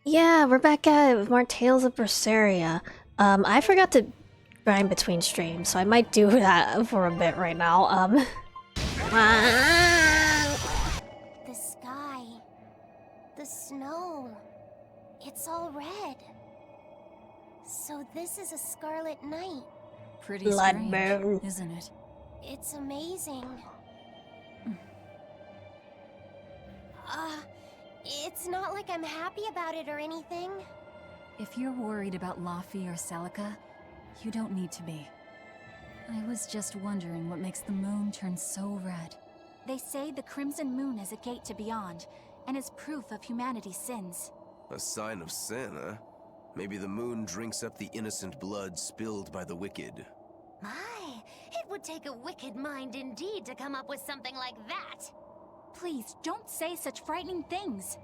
Yeah, we're back at it with more Tales of Berseria. I forgot to grind between streams, so I might do that for a bit right now. The sky, the snow, it's all red. So this is a scarlet night. Pretty Blood strange, moon. isn't it? It's amazing. It's not like I'm happy about it or anything. If you're worried about Laffy or Celica, you don't need to be. I was just wondering what makes the moon turn so red. They say the Crimson Moon is a gate to beyond, and is proof of humanity's sins. A sign of sin, huh? Maybe the moon drinks up the innocent blood spilled by the wicked. My, it would take a wicked mind indeed to come up with something like that. Please, don't say such frightening things.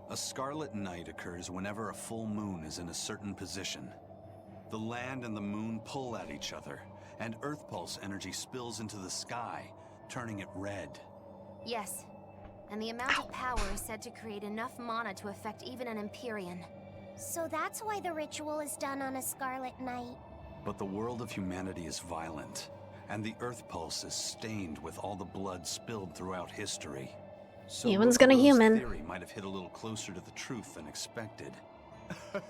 A scarlet night occurs whenever a full moon is in a certain position. The land and the moon pull at each other, and Earth Pulse energy spills into the sky, turning it red. Yes, and the amount of power is said to create enough mana to affect even an Empyrean. So that's why the ritual is done on a scarlet night. But the world of humanity is violent, and the Earth Pulse is stained with all the blood spilled throughout history. So Human's gonna Rose human. theory might have hit a little closer to the truth than expected.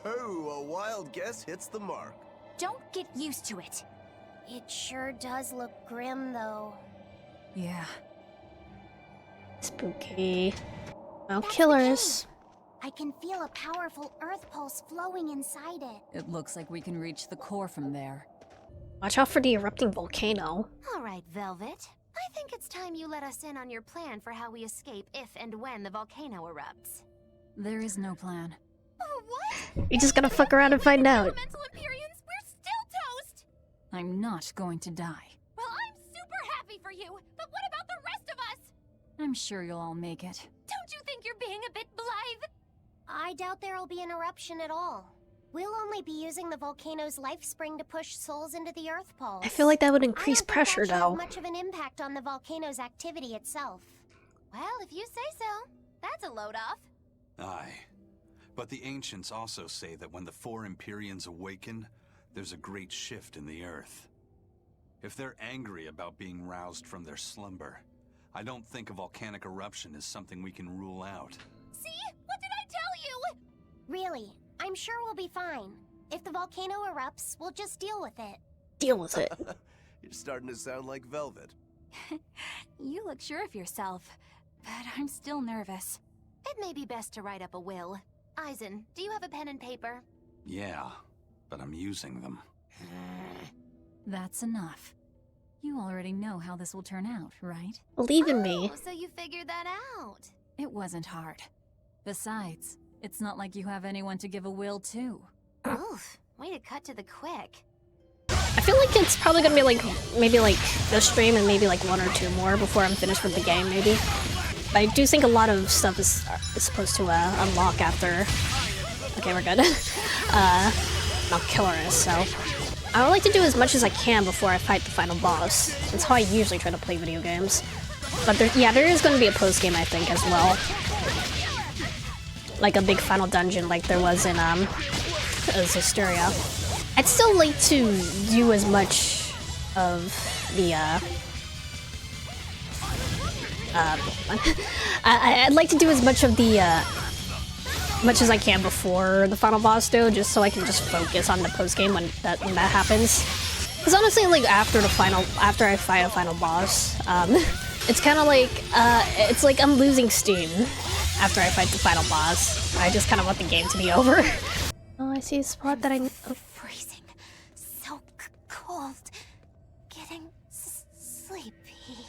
Oh, a wild guess hits the mark. Don't get used to it. It sure does look grim, though. Yeah, Spooky. Oh, That's the killers. I can feel a powerful earth pulse flowing inside it. it looks like we can reach the core from there. Watch out for the erupting volcano. All right, Velvet. I think it's time you let us in on your plan for how we escape if and when the volcano erupts. There is no plan. Oh, what? We just gotta fuck around and find out. Elemental Empyreans, we're still toast! I'm not going to die. Well, I'm super happy for you, but what about the rest of us? I'm sure you'll all make it. Don't you think you're being a bit blithe? I doubt there'll be an eruption at all. We'll only be using the volcano's life spring to push souls into the earth pulse. I feel like that would I increase don't think pressure, that should have though. much of an impact on the volcano's activity itself. Well, if you say so. That's a load off. Aye. But the ancients also say that when the four Empyreans awaken, there's a great shift in the earth. If they're angry about being roused from their slumber, I don't think a volcanic eruption is something we can rule out. See? What did I tell you? Really, I'm sure we'll be fine. If the volcano erupts, we'll just deal with it. Deal with it. You're starting to sound like Velvet. You look sure of yourself, but I'm still nervous. It may be best to write up a will. Eisen, do you have a pen and paper? Yeah, but I'm using them. That's enough. You already know how this will turn out, right? Believe in me. Oh, so you figured that out. It wasn't hard. Besides, it's not like you have anyone to give a will to. Oof, way to cut to the quick. I feel like it's probably gonna be like, maybe like this stream and maybe like one or two more before I'm finished with the game, maybe. But I do think a lot of stuff is supposed to unlock after. Okay, we're good. Not killers, so. I would like to do as much as I can before I fight the final boss. That's how I usually try to play video games. But there is going to be a post game, I think, as well. Like a big final dungeon, like there was in Berseria. I'd still like to do as much of the I'd like to do as much of the much as I can before the final boss, though, just so I can just focus on the post game when that happens. Because honestly, like after I fight a final boss, it's kind of like it's like I'm losing steam after I fight the final boss. I just kind of want the game to be over. Oh, I see a spot that I. Oh. Freezing. So cold. Getting sleepy.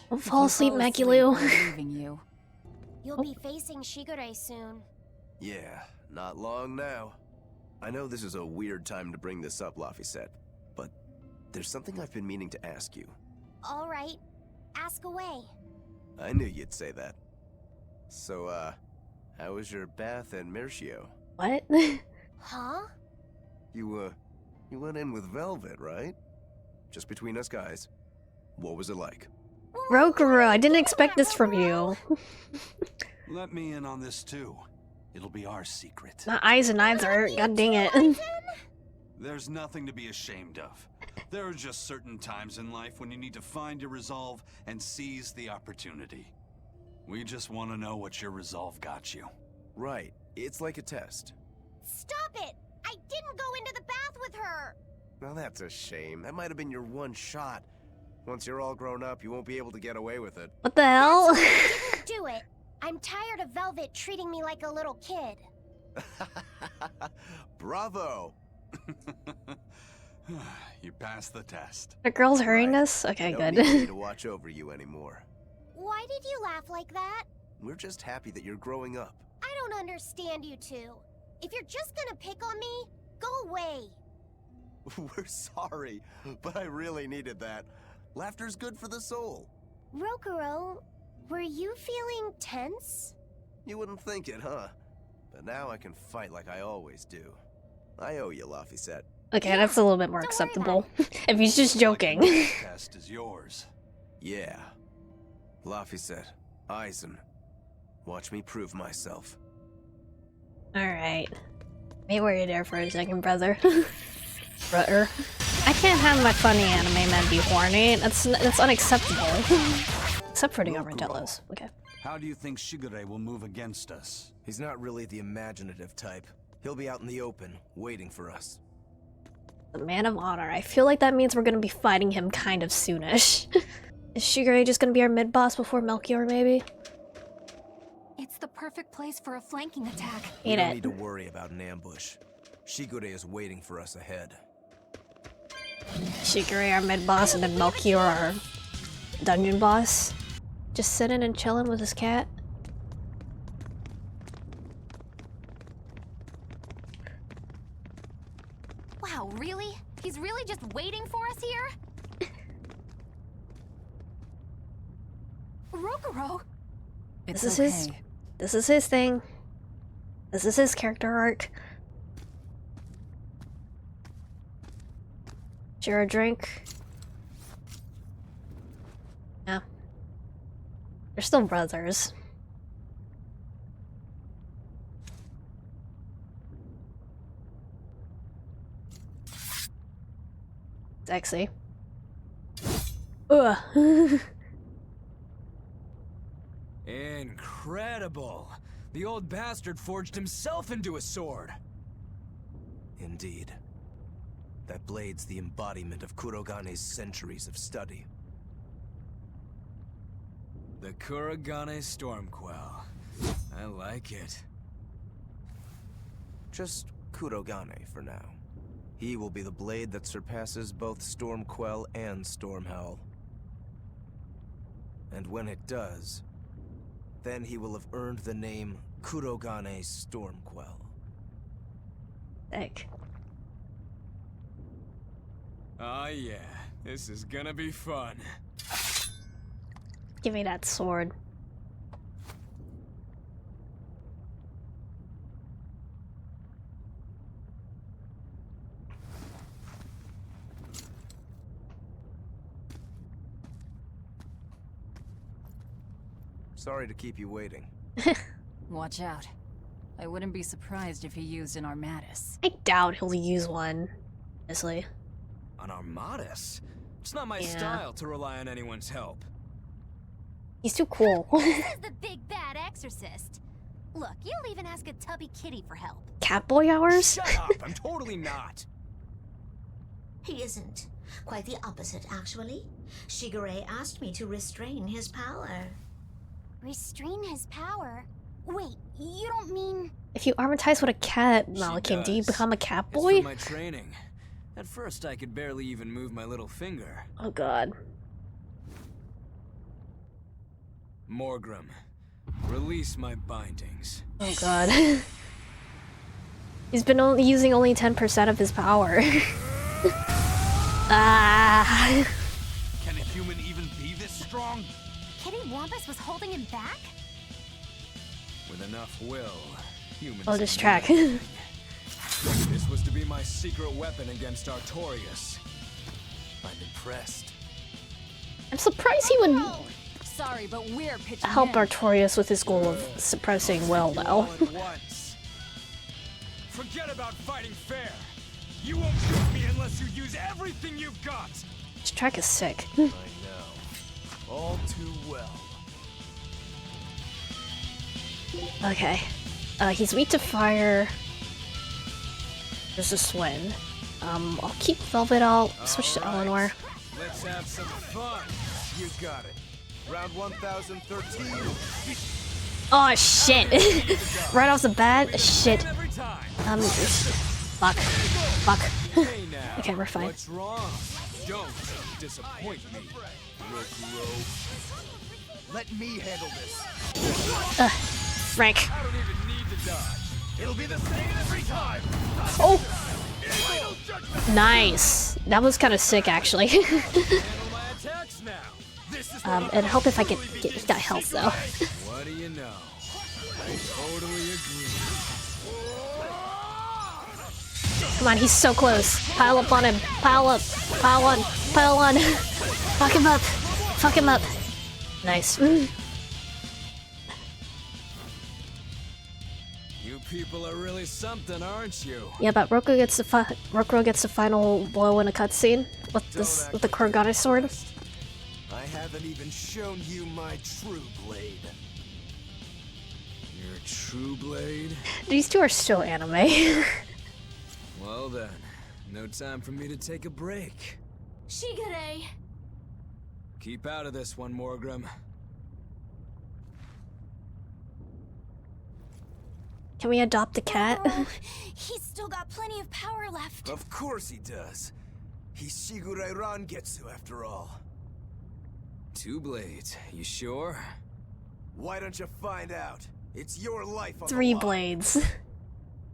Don't fall asleep, Maculu. I'm leaving you. You'll be facing Shigure soon. Yeah, not long now. I know this is a weird time to bring this up, Laffy, but there's something I've been meaning to ask you. All right. Ask away. I knew you'd say that. So, how was your bath in Mercio? What? Huh? You went in with Velvet, right? Just between us guys. What was it like? Rokuro, I didn't expect this from you. Let me in on this too. It'll be our secret. Not Aizen either. God dang it. There's nothing to be ashamed of. There are just certain times in life when you need to find your resolve and seize the opportunity. We just want to know what your resolve got you. Right. It's like a test. Stop it! I didn't go into the bath with her! Now that's a shame. That might have been your one shot. Once you're all grown up, you won't be able to get away with it. What the hell? I didn't do it. I'm tired of Velvet treating me like a little kid. Bravo! You passed the test. The girl's hurrying us? Okay, I good. don't need me to watch over you anymore. Why did you laugh like that? We're just happy that you're growing up. I don't understand you two. If you're just gonna pick on me, go away. We're sorry, but I really needed that. Laughter's good for the soul. Rokuro, were you feeling tense? You wouldn't think it, huh? But now I can fight like I always do. I owe you, Laphicet. Okay, that's a little bit more Don't worry acceptable. If he's just joking. The test is yours. Yeah. Laphicet, Aizen. Watch me prove myself. Alright. May worry there for a second, brother. Brother. I can't have my funny anime men be horny. That's unacceptable. Except for the Armadillos. Okay. How do you think Shigure will move against us? He's not really the imaginative type. He'll be out in the open, waiting for us. The man of honor. I feel like that means we're gonna be fighting him kind of soonish. Is Shigure just gonna be our mid-boss before Melchior, maybe? It's the perfect place for a flanking attack. We Eat don't it. need to worry about an ambush. Shigure is waiting for us ahead. Shigure our mid-boss and then Melchior our dungeon boss. Just sitting and chilling with his cat. Wow, really? He's really just waiting for us here? Rokuro! It's This is okay. his. This is his thing. This is his character arc. Share a drink. Yeah. They're still brothers. Sexy. Ugh. Incredible! The old bastard forged himself into a sword! Indeed. That blade's the embodiment of Kurogane's centuries of study. The Kurogane Stormquell. I like it. Just Kurogane for now. He will be the blade that surpasses both Stormquell and Stormhowl. And when it does, then he will have earned the name Kurogane Stormquell. Sick. Oh yeah, this is gonna be fun. Give me that sword. Sorry to keep you waiting. Watch out. I wouldn't be surprised if he used an Armatus. I doubt he'll use one, honestly. An Armatus? It's not my Yeah. style to rely on anyone's help. He's too cool. This is the big bad exorcist. Look, you'll even ask a tubby kitty for help. Catboy hours? Shut up! I'm totally not! He isn't. Quite the opposite, actually. Shigure asked me to restrain his power. Restrain his power? Wait, you don't mean... If you armatize with a cat, She Malakim, do you does. become a It's catboy? for my training. At first, I could barely even move my little finger. Oh god. Morgrim, release my bindings. Oh god. He's been using only 10% of his power. Ah. Can a human even be this strong? Kitty Wampus was holding him back? With enough will, humans I'll can just do track. anything. This was to be my secret weapon against Artorias. I'm impressed. I'm surprised he would Sorry, but we're pitching help in. Artorias with his goal of suppressing will, though. All at once. Forget about fighting fair. You won't beat me unless you use everything you've got. This track is sick. I know. All too well. Okay. He's weak to fire. There's a Swin. I'll keep Velvet, I'll switch to Eleanor. Let's have some fun. You got it. Round 1013. Oh shit! Right off the bat, shit. Every time. Fuck. Fuck. Hey now. Okay, we're fine. What's wrong? Don't disappoint me. Let me handle this. Frank. I don't even need to dodge. It'll be the same every time. Oh! Nice. That was kind of sick, actually. Handle my attacks now. This is It'd help if I could get that health, though. what do you know? I totally agree. Come on, he's so close. Pile up on him. Pile up. Pile on. Pile on. Fuck him up. Fuck him up. Nice. You people are really something, aren't you? Yeah, but Roku gets the final blow in a cutscene with the Kurogane sword. I haven't even shown you my true blade. Your true blade? These two are so anime. Well then, no time for me to take a break. Shigure! Keep out of this one, Morgrim. Can we adopt the cat? Oh, he's still got plenty of power left. Of course he does. He's Shigure Rangetsu after all. 2 blades, you sure? Why don't you find out? It's your life on 3 the line. blades.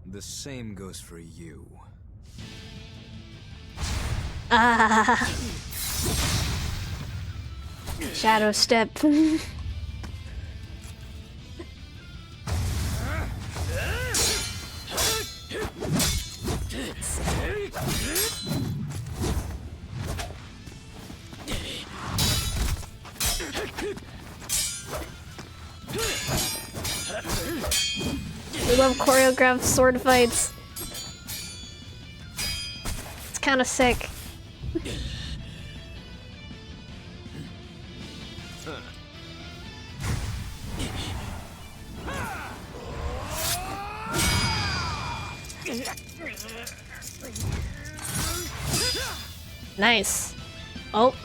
The same goes for you. Ah. Shadow step. We love choreographed sword fights. It's kind of sick. Nice. Oh.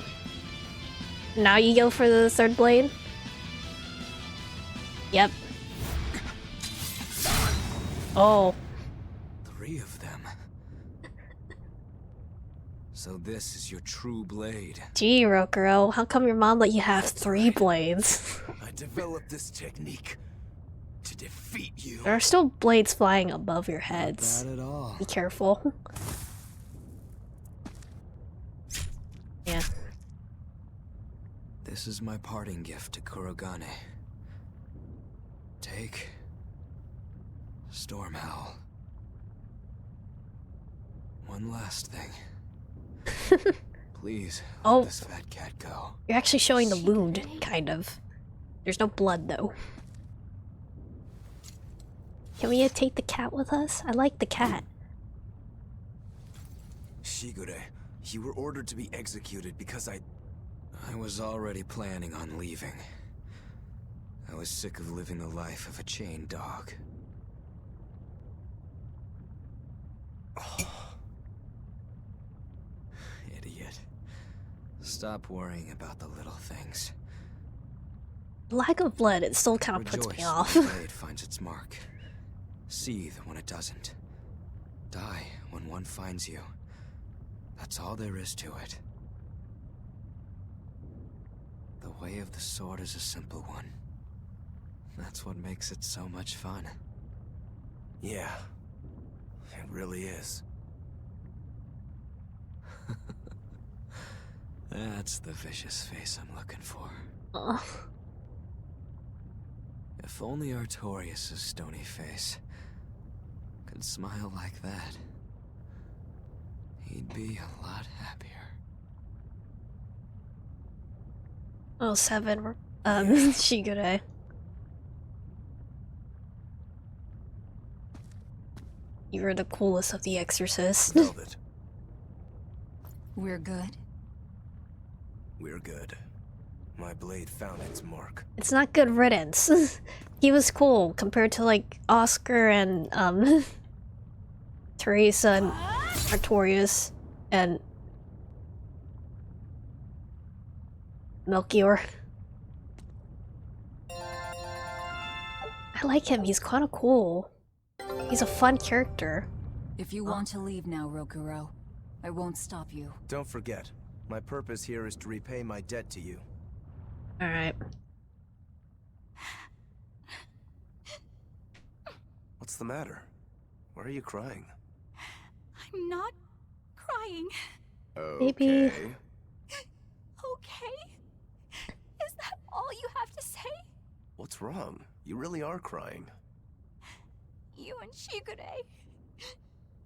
Now you go for the 3rd blade? Yep. Oh. 3 of them. So this is your true blade. Gee, Rokuro, how come your mom let you have 3 blades? I developed this technique to defeat you. There are still blades flying above your heads. Not at all. Be careful. Yeah. This is my parting gift to Kurogane. Take Stormhowl. One last thing. Please let Oh. this fat cat go. You're actually showing the wound, kind of. There's no blood, though. Can we take the cat with us? I like the cat. Shigure, you were ordered to be executed because I was already planning on leaving. I was sick of living the life of a chained dog. Idiot. Stop worrying about the little things. Lack of blood, it still kind of puts me Rejoice off. when the blade finds its mark. Seethe when it doesn't. Die when one finds you. That's all there is to it. The way of the sword is a simple one. That's what makes it so much fun. Yeah, it really is. That's the vicious face I'm looking for. Ugh. If only Artorias' stony face could smile like that, he'd be a lot happier. Oh, 7. Shigure. You're the coolest of the exorcists. Velvet, We're good. we're good. My blade found its mark. It's not good riddance. He was cool compared to like Oscar and Teresa and Artorias and Melchior. I like him, he's kinda cool. He's a fun character. If you want to leave now, Rokuro, I won't stop you. Don't forget, my purpose here is to repay my debt to you. Alright. What's the matter? Why are you crying? I'm not crying. Maybe- Okay. Okay? Is that all you have to say? What's wrong? You really are crying. You and Shigure.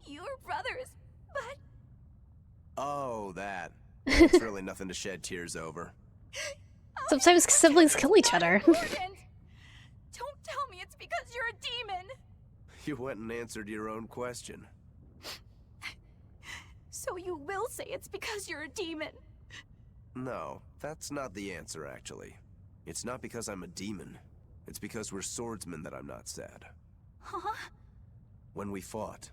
You were brothers, but Oh, that. It's really nothing to shed tears over. Sometimes siblings kill each other. important. Don't tell me it's because you're a demon. You went and answered your own question. So you will say it's because you're a demon. No, that's not the answer, actually. It's not because I'm a demon. It's because we're swordsmen that I'm not sad. Huh? When we fought,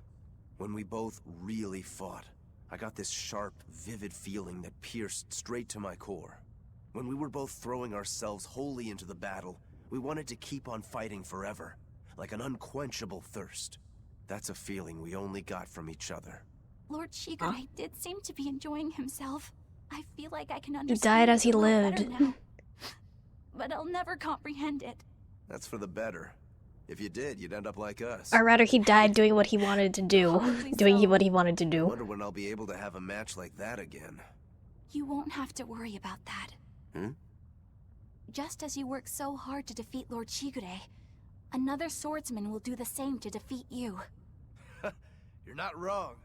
when we both really fought, I got this sharp, vivid feeling that pierced straight to my core. When we were both throwing ourselves wholly into the battle, we wanted to keep on fighting forever, like an unquenchable thirst. That's a feeling we only got from each other. Lord Shigure did seem to be enjoying himself. I feel like I can He understand died as it he a little better lived. now. But I'll never comprehend it. That's for the better. If you did, you'd end up like us. Or rather, he died doing what he wanted to do. Probably What he wanted to I do. wonder when I'll be able to have a match like that again. You won't have to worry about that. Hmm? Just as you work so hard to defeat Lord Shigure, another swordsman will do the same to defeat you. You're not wrong.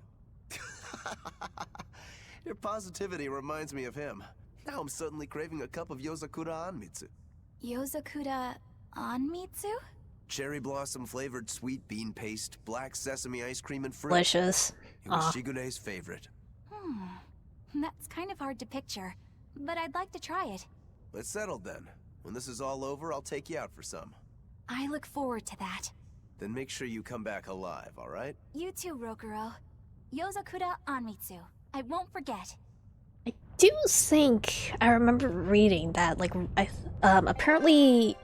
Your positivity reminds me of him. Now I'm suddenly craving a cup of Yozakura Anmitsu. Yozakura Anmitsu? Cherry blossom flavored sweet bean paste, black sesame ice cream, and fruit. Delicious. It was Aw. Shigure's favorite. That's kind of hard to picture, but I'd like to try it. It's settled then. When this is all over, I'll take you out for some. I look forward to that. Then make sure you come back alive, alright? You too, Rokuro. Yozakura Anmitsu. I won't forget. I do think I remember reading that, like, apparently,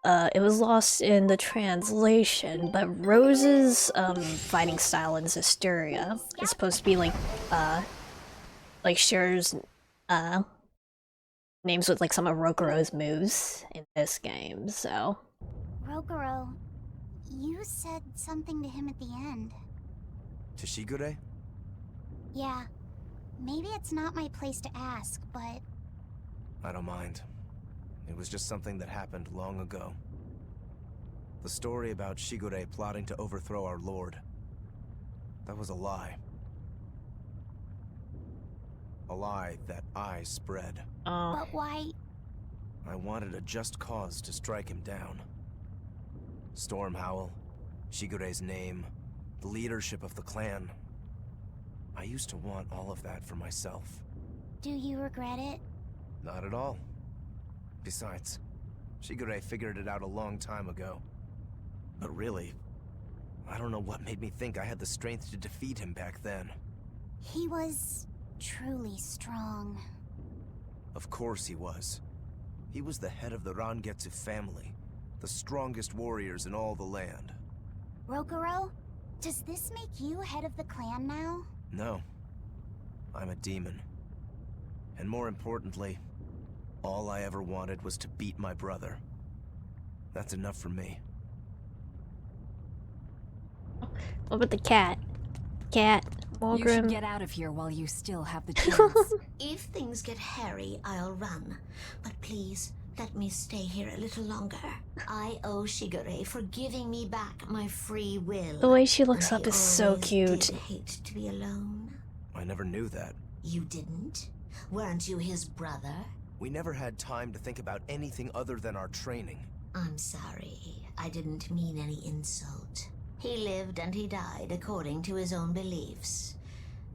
it was lost in the translation, but Rose's, fighting style in Zestiria is supposed to be, like shares, names with, like, some of Rokuro's moves in this game, so... Rokuro, you said something to him at the end. To Shigure? Yeah. Maybe it's not my place to ask, but I don't mind. It was just something that happened long ago. The story about Shigure plotting to overthrow our lord. That was a lie. A lie that I spread. but why? I wanted a just cause to strike him down. Stormhowl, Shigure's name, the leadership of the clan. I used to want all of that for myself. Do you regret it? Not at all. Besides, Shigure figured it out a long time ago. But really, I don't know what made me think I had the strength to defeat him back then. He was truly strong. Of course he was. He was the head of the Rangetsu family, the strongest warriors in all the land. Rokuro, does this make you head of the clan now? No. I'm a demon. And more importantly, all I ever wanted was to beat my brother. That's enough for me. What about the cat? Cat, You should Mulgrim. get out of here while you still have the chance. If things get hairy, I'll run. But please, let me stay here a little longer. I owe Shigure for giving me back my free will. The way she looks And up he is so always cute. did hate to be alone. I never knew that. You didn't? Weren't you his brother? We never had time to think about anything other than our training. I'm sorry. I didn't mean any insult. He lived and he died according to his own beliefs.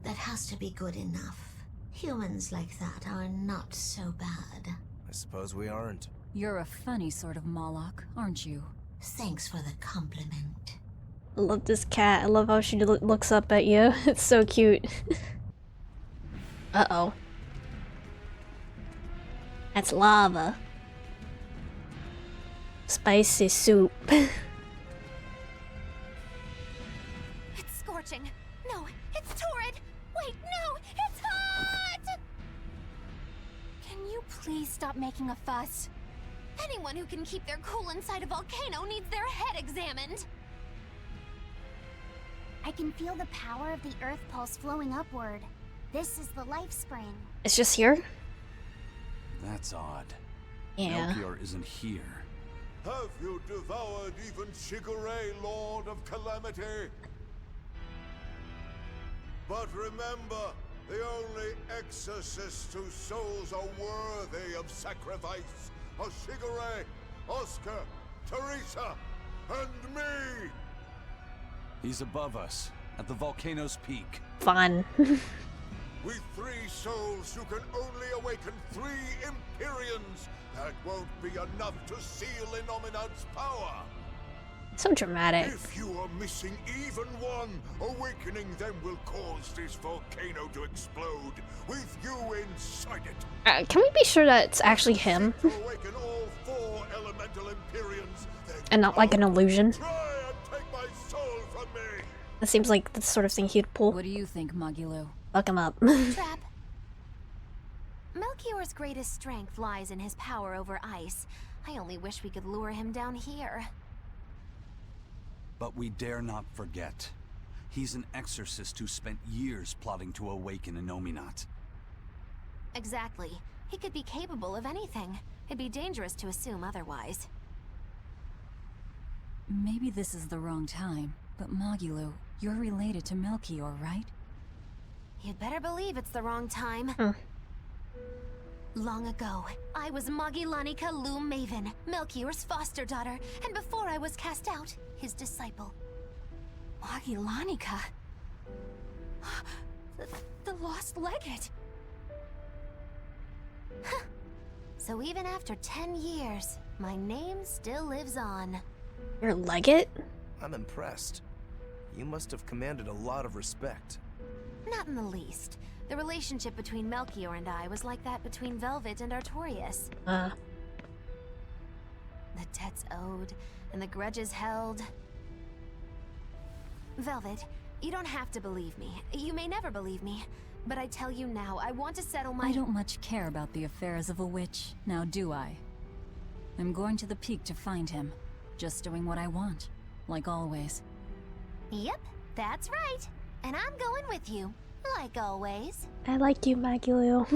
That has to be good enough. Humans like that are not so bad. I suppose we aren't. You're a funny sort of Moloch, aren't you? Thanks for the compliment. I love this cat. I love how she looks up at you. It's so cute. Uh-oh. That's lava. Spicy soup. It's scorching. No, it's torrid. Wait, no, it's hot! Can you please stop making a fuss? Anyone who can keep their cool inside a volcano needs their head examined. I can feel the power of the earth pulse flowing upward. This is the life spring. It's just here? That's odd. Yeah. Melchior isn't here. Have you devoured even Shigure, Lord of Calamity? But remember, the only exorcists whose souls are worthy of sacrifice are Shigure, Oscar, Teresa, and me! He's above us, at the volcano's peak. Fun. With 3 souls, you can only awaken 3 empyreans. That won't be enough to seal Innominat's power. So dramatic. If you are missing even one, awakening them will cause this volcano to explode, with you inside it. Can we be sure that it's actually him? To awaken all 4 elemental empyreans, then And not like an illusion? try and take my soul from me. That seems like the sort of thing he'd pull. What do you think, Magilo? Fuck him up. Trap. Melchior's greatest strength lies in his power over ice. I only wish we could lure him down here. But we dare not forget. He's an exorcist who spent years plotting to awaken Innominat. Exactly. He could be capable of anything. It'd be dangerous to assume otherwise. Maybe this is the wrong time, but Magilo, you're related to Melchior, right? You'd better believe it's the wrong time. Long ago, I was Magilanica Loom Maven, Melchior's foster daughter, and before I was cast out, his disciple. Magilanica? The lost legate? Huh. So even after 10 years, my name still lives on. Your legate? I'm impressed. You must have commanded a lot of respect. Not in the least. The relationship between Melchior and I was like that between Velvet and Artorias. The debts owed, and the grudges held. Velvet, you don't have to believe me. You may never believe me. But I tell you now, I want to settle my— I don't much care about the affairs of a witch, now do I? I'm going to the peak to find him. Just doing what I want, like always. Yep, that's right. And I'm going with you, like always. I like you, Magilo.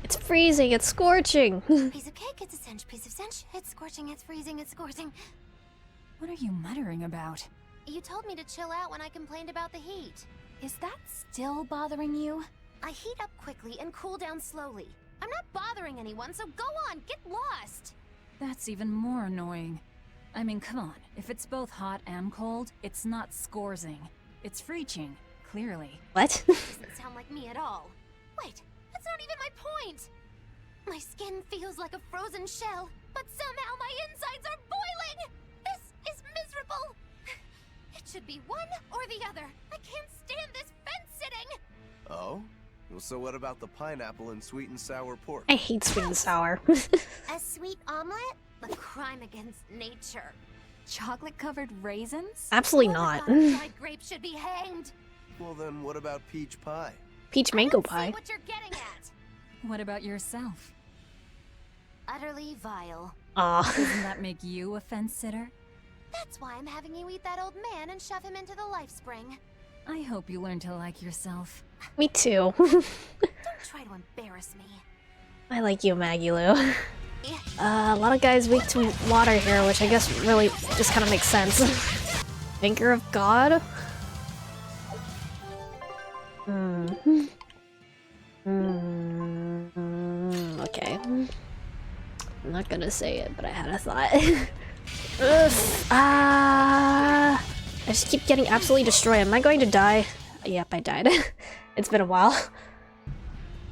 It's freezing, it's scorching. Piece of cake, it's a cinch. Piece of cinch, it's scorching, it's freezing, it's scorching. What are you muttering about? You told me to chill out when I complained about the heat. Is that still bothering you? I heat up quickly and cool down slowly. I'm not bothering anyone, so go on, get lost! That's even more annoying. I mean, come on. If it's both hot and cold, it's not scorzing. It's freeching, clearly. What? Doesn't sound like me at all. Wait, that's not even my point! My skin feels like a frozen shell, but somehow my insides are boiling! This is miserable! It should be one or the other. I can't stand this fence-sitting! Oh? Well, so what about the pineapple and sweet and sour pork? I hate sweet and sour. A sweet omelet? A crime against nature. Chocolate-covered raisins? Absolutely Whoever not. thought a dried grape should be hanged. Well then, what about peach pie? Peach mango pie. See what you're getting at. What about yourself? Utterly vile. Aw. Doesn't that make you a fence-sitter? That's why I'm having you eat that old man and shove him into the life spring. I hope you learn to like yourself. Me too. Don't try to embarrass me. I like you, Magilo. A lot of guys weak to water here, which I guess really just kind of makes sense. Finger of God? Okay. I'm not gonna say it, but I had a thought. Ugh. I just keep getting absolutely destroyed. Am I going to die? Yep, I died. It's been a while.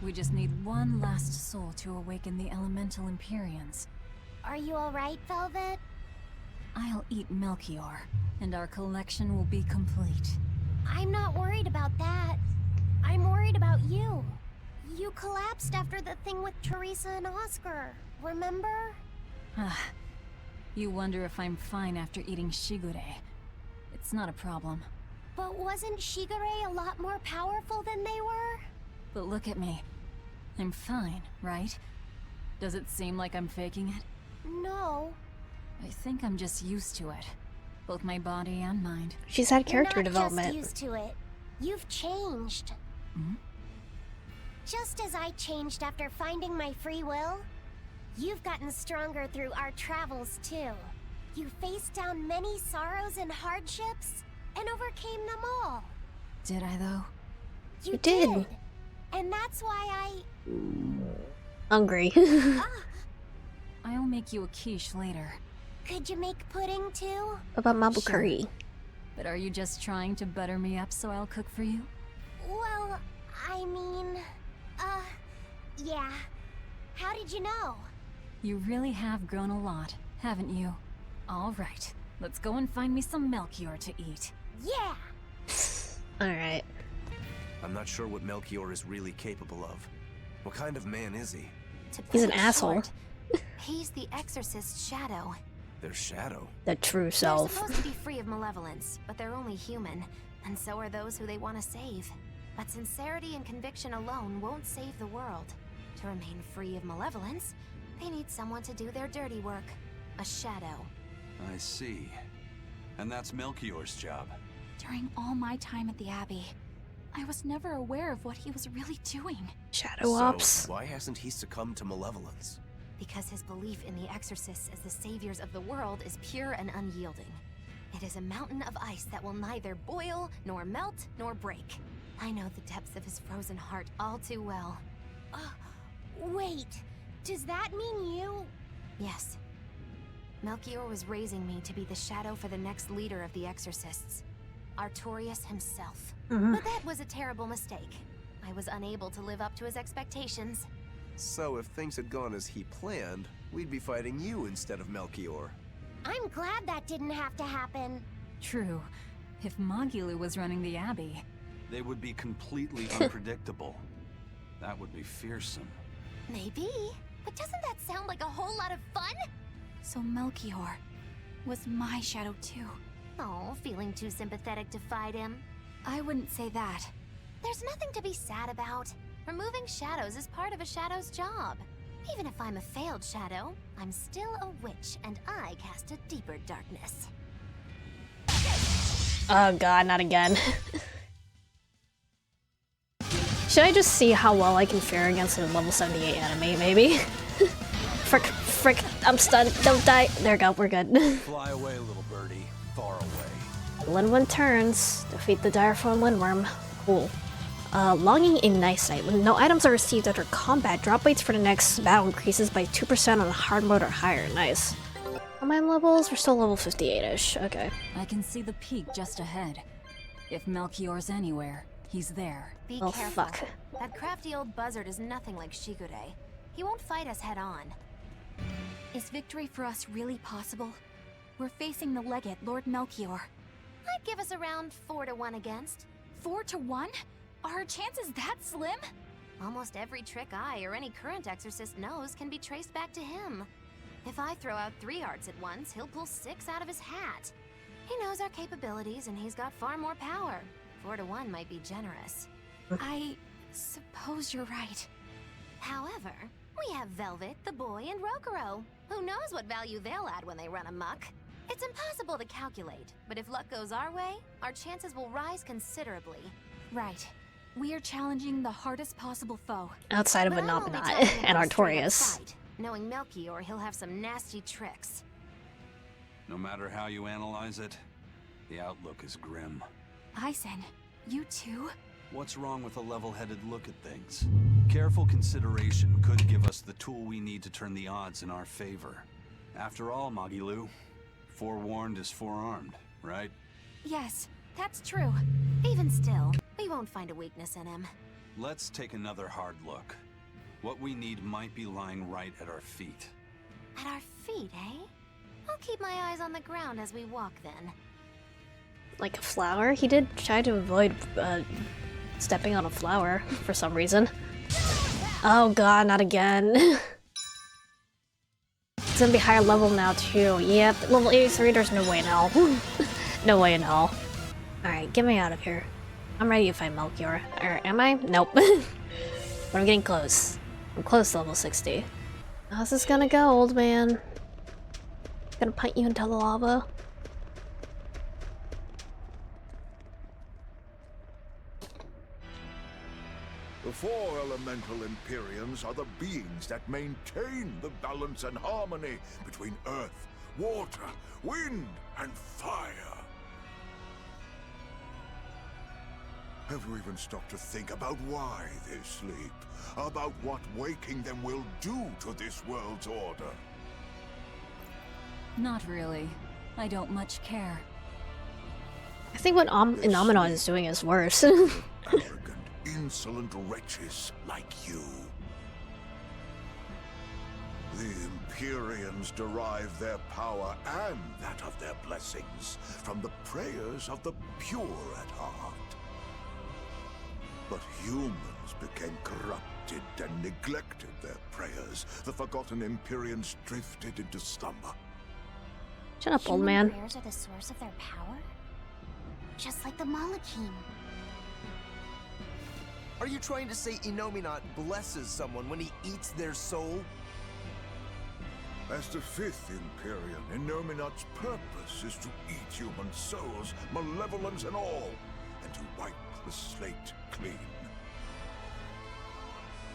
We just need one last soul to awaken the elemental empyreans. Are you alright, Velvet? I'll eat Melchior, and our collection will be complete. I'm not worried about that. I'm worried about you. You collapsed after the thing with Teresa and Oscar, remember? You wonder if I'm fine after eating Shigure. It's not a problem. But wasn't Shigure a lot more powerful than they were? But look at me. I'm fine, right? Does it seem like I'm faking it? No. I think I'm just used to it. Both my body and mind. She's had character You're not development. just used to it. You've changed. Just as I changed after finding my free will, you've gotten stronger through our travels too. You faced down many sorrows and hardships, and overcame them all. Did I, though? You did. And that's why Hungry. I'll make you a quiche later. Could you make pudding too? About mabu Sure. curry. But are you just trying to butter me up so I'll cook for you? Well, I mean, yeah. How did you know? You really have grown a lot, haven't you? All right, let's go and find me some Melchior to eat. Yeah! Alright. I'm not sure what Melchior is really capable of. What kind of man is he? To put He's an it asshole. short, he's the Exorcist's shadow. Their shadow? The true They're self. supposed to be free of malevolence, but they're only human, and so are those who they want to save. But sincerity and conviction alone won't save the world. To remain free of malevolence, they need someone to do their dirty work. A shadow. I see. And that's Melchior's job. During all my time at the Abbey, I was never aware of what he was really doing. Shadow ops. So, why hasn't he succumbed to malevolence? Because his belief in the Exorcists as the saviors of the world is pure and unyielding. It is a mountain of ice that will neither boil, nor melt, nor break. I know the depths of his frozen heart all too well. Wait, does that mean you? Yes. Melchior was raising me to be the shadow for the next leader of the Exorcists. Artorius himself. But that was a terrible mistake. I was unable to live up to his expectations. So if things had gone as he planned, we'd be fighting you instead of Melchior. I'm glad that didn't have to happen. True. If Magilu was running the Abbey. They would be completely unpredictable. That would be fearsome. Maybe. But doesn't that sound like a whole lot of fun? So Melchior was my shadow too. Oh, feeling too sympathetic to fight him? I wouldn't say that. There's nothing to be sad about. Removing shadows is part of a shadow's job. Even if I'm a failed shadow, I'm still a witch, and I cast a deeper darkness. Oh god, not again. Should I just see how well I can fare against a level 78 enemy, maybe? Frick, I'm stunned, don't die. There we go, we're good. Fly away, little birdie. Far away. Lindworm turns. Defeat the Direform Lindworm. Cool. Longing in Night Sight. When no items are received after combat, drop rates for the next battle increases by 2% on hard mode or higher. Nice. How many levels? We're still level 58-ish. Okay. I can see the peak just ahead. If Melchior's anywhere, he's there. Be Oh, careful. fuck. That crafty old buzzard is nothing like Shigure. He won't fight us head on. Is victory for us really possible? We're facing the legate, Lord Melchior. I'd give us around 4-1 against. 4-1? Are our chances that slim? Almost every trick I or any current exorcist knows can be traced back to him. If I throw out 3 arts at once, he'll pull 6 out of his hat. He knows our capabilities and he's got far more power. 4-1 might be generous. I suppose you're right. However, we have Velvet, the boy, and Rokuro. Who knows what value they'll add when they run amok? It's impossible to calculate, but if luck goes our way, our chances will rise considerably. Right. We are challenging the hardest possible foe. Outside of But I'm only Anominat talking and about a straight-up Artorias. fight. Knowing Melchior, he'll have some nasty tricks. No matter how you analyze it, the outlook is grim. Eisen, you too? What's wrong with a level-headed look at things? Careful consideration could give us the tool we need to turn the odds in our favor. After all, Magilu, Forewarned is forearmed, right? Yes, that's true. Even still, we won't find a weakness in him. Let's take another hard look. What we need might be lying right at our feet. At our feet, eh? I'll keep my eyes on the ground as we walk then. Like a flower? He did try to avoid stepping on a flower for some reason. Oh god, not again. It's gonna be higher level now too. Yep, level 83, there's no way in hell. No way in hell. Alright, get me out of here. I'm ready to fight Melchior. Or am I? Nope. But I'm getting close. I'm close to level 60. How's this gonna go, old man? Gonna punt you into the lava? The four elemental empyreans are the beings that maintain the balance and harmony between earth, water, wind, and fire. Have you even stopped to think about why they sleep? About what waking them will do to this world's order? Not really. I don't much care. I think what Innominon is doing is worse. Arrogant, insolent wretches like you. The Empyreans derive their power and that of their blessings from the prayers of the pure at heart. But humans became corrupted and neglected their prayers. The forgotten Empyreans drifted into slumber. Shut up, old man. Prayers are the source of their power? Just like the Malachim. Are you trying to say Innominat blesses someone when he eats their soul? As the fifth Empyrean, Innominat's purpose is to eat human souls, malevolence and all, and to wipe the slate clean.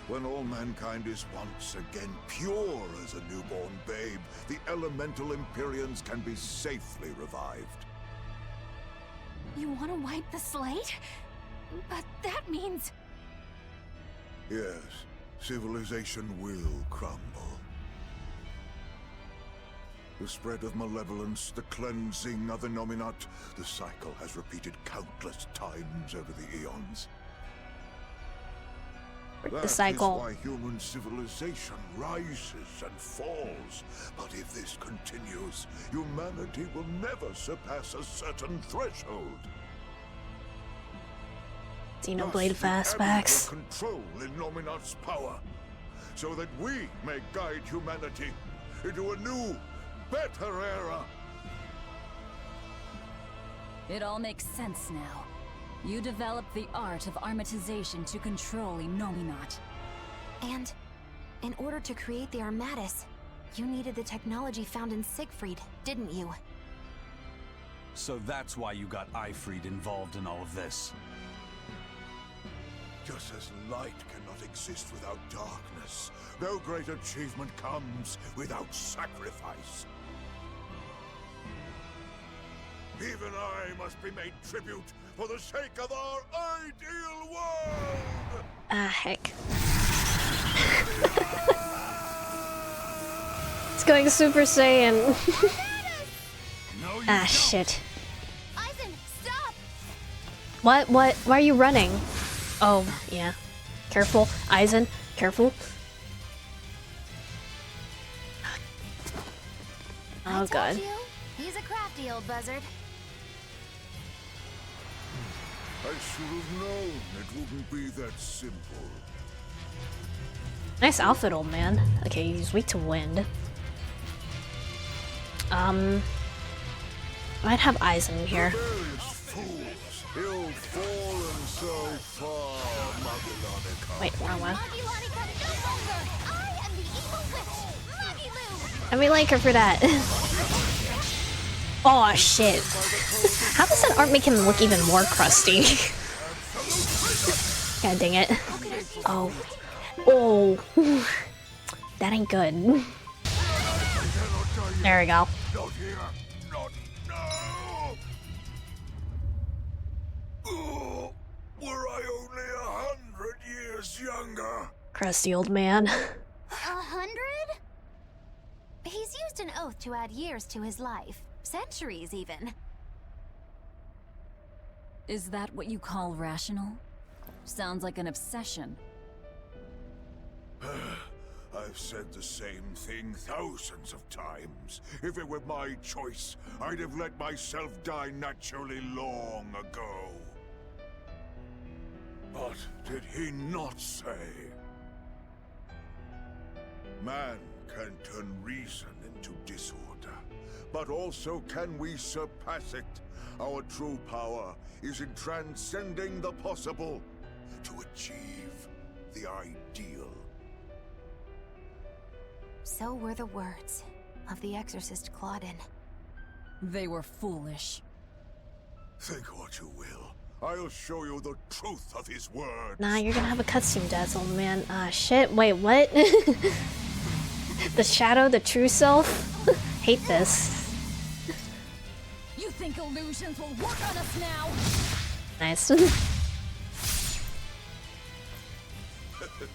When all mankind is once again pure as a newborn babe, the elemental Empyreans can be safely revived. You want to wipe the slate? But that means... Yes, civilization will crumble. The spread of malevolence, the cleansing of Innominat, the cycle has repeated countless times over the eons. The cycle. That is why human civilization rises and falls. But if this continues, humanity will never surpass a certain threshold. Xenoblade fastbacks. Control Innominat's power, so that we may guide humanity into a new, better era. It all makes sense now. You developed the art of armatization to control Innominat. And in order to create the Armatis, you needed the technology found in Siegfried, didn't you? So that's why you got Ifried involved in all of this. Just as light cannot exist without darkness, no great achievement comes without sacrifice. Even I must be made tribute for the sake of our ideal world! Ah, heck. It's going Super Saiyan. Ah, shit. Eisen, stop! What? Why are you running? Oh, yeah. Careful, Eisen. Careful. Oh, God. You, he's a crafty old buzzard. I should have known it wouldn't be that simple. Nice outfit, old man. Okay, he's weak to wind. Might have Eisen in here. Rebellious fools, ill-fallen so far, Magellanica. Wait, wrong one. Magellanica no longer! I am the evil witch, Magilu! And we like her for that. Oh shit. How does that art make him look even more crusty? God dang it. Oh. Oh. That ain't good. There we go. Not here, not now! Oh, were I only 100 years younger? Crusty old man. 100? He's used an oath to add years to his life, centuries, even. Is that what you call rational? Sounds like an obsession. I've said the same thing thousands of times. If it were my choice, I'd have let myself die naturally long ago. But did he not say? Man can turn reason into disorder, but also can we surpass it? Our true power is in transcending the possible to achieve the ideal. So were the words of the exorcist Claudin. They were foolish. Think what you will. I'll show you the truth of his words. Nah, you're gonna have a cutscene, Dazzle, man. Ah, shit. Wait, what? The shadow, the true self? Hate this. You think illusions will work on us now? Nice.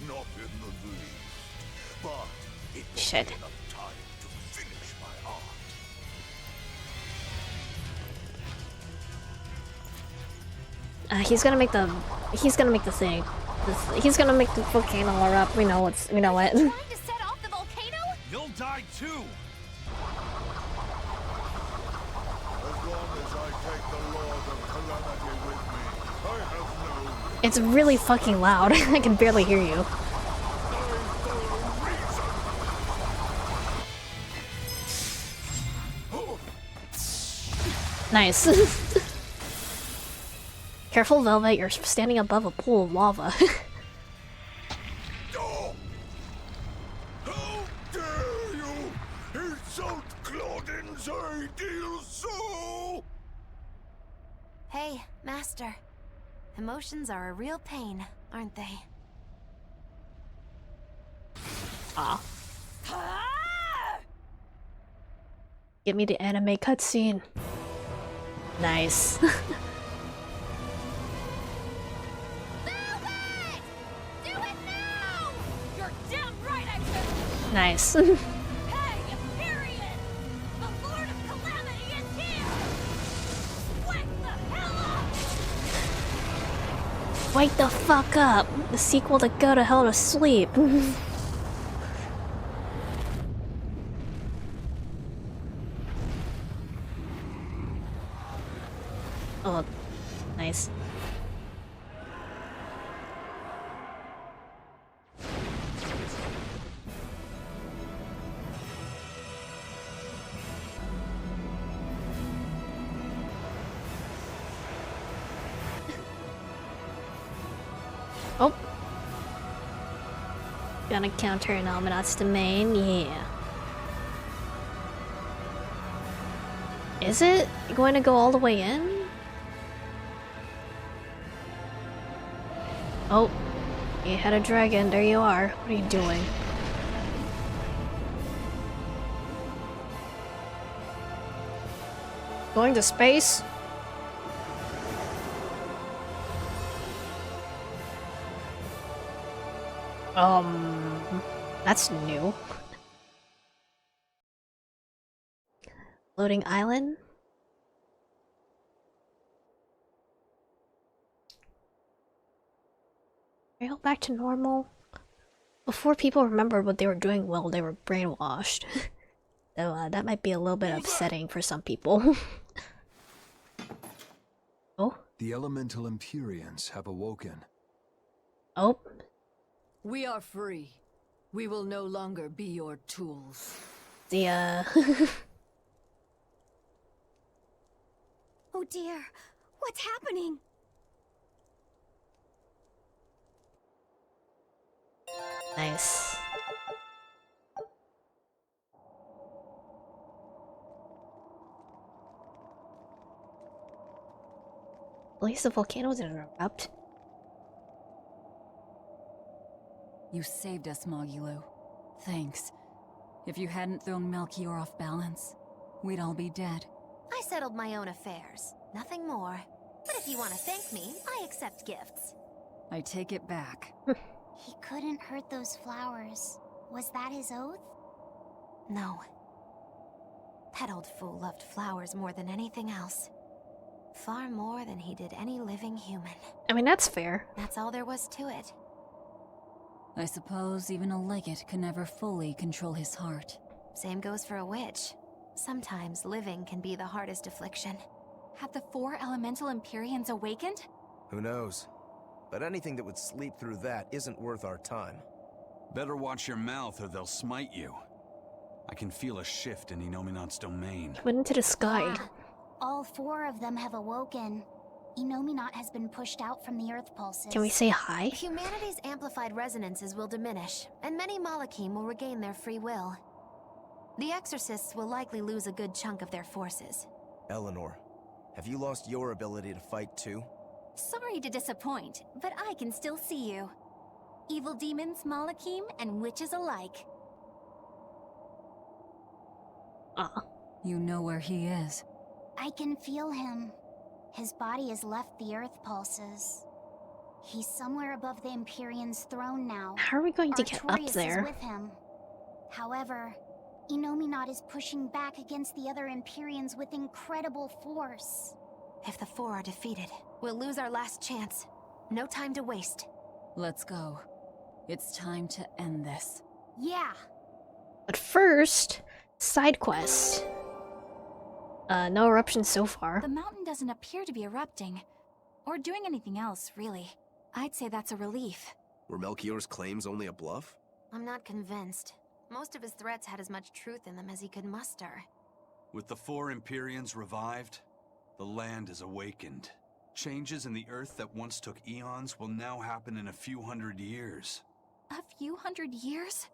Not in the least. But it will Shit. be enough time to finish my art. He's gonna make the thing. He's gonna make the volcano erupt. We know what. Trying to set off the volcano? You'll die too! As long as I take the Lord of Calamity with me, I have no It's really fucking loud. I can barely hear you. Nice. Careful, Velvet. You're standing above a pool of lava. Oh! How dare you insult Claudin's ideal soul! Hey, Master. Emotions are a real pain, aren't they? Ah. Give me the anime cutscene. Nice. Velvet! Do it now! You're damn right I should! Nice. Hey, empyreans! The Lord of Calamity is here! Wake the hell up! Wake the fuck up. The sequel to Go to Hell to Sleep. Oh, nice. Oh. Gonna counter an Almanat's domain, yeah. Is it going to go all the way in? Oh, you had a dragon, there you are. What are you doing? Going to space? That's new. Loading island? Rail back to normal? Before people remembered what they were doing well, they were brainwashed. Though that might be a little bit upsetting for some people. Oh? The elemental empyreans have awoken. Oh? We are free. We will no longer be your tools. The Oh dear, what's happening? Nice. At least the volcano didn't erupt. You saved us, Mogulu. Thanks. If you hadn't thrown Melchior off balance, we'd all be dead. I settled my own affairs. Nothing more. But if you want to thank me, I accept gifts. I take it back. He couldn't hurt those flowers. Was that his oath? No. That old fool loved flowers more than anything else. Far more than he did any living human. I mean, that's fair. That's all there was to it. I suppose even a legate can never fully control his heart. Same goes for a witch. Sometimes living can be the hardest affliction. Have the 4 elemental empyreans awakened? Who knows? But anything that would sleep through that isn't worth our time. Better watch your mouth or they'll smite you. I can feel a shift in Inominat's domain. Went into the sky. All 4 of them have awoken. Inominat has been pushed out from the Earth pulses. Can we say hi? Humanity's amplified resonances will diminish, and many Malachim will regain their free will. The Exorcists will likely lose a good chunk of their forces. Eleanor, have you lost your ability to fight too? Sorry to disappoint, but I can still see you. Evil demons, Malachim, and witches alike. You know where he is. I can feel him. His body has left the Earth pulses. He's somewhere above the Empyrean's throne now. How are we going to get up Artorias there? is with him. However, Inominat is pushing back against the other Empyreans with incredible force. If the 4 are defeated, we'll lose our last chance. No time to waste. Let's go. It's time to end this. Yeah. But first, side quest. No eruptions so far. The mountain doesn't appear to be erupting. Or doing anything else, really. I'd say that's a relief. Were Melchior's claims only a bluff? I'm not convinced. Most of his threats had as much truth in them as he could muster. With the 4 Empyreans revived, the land is awakened. Changes in the earth that once took eons will now happen in a few hundred years. A few hundred years?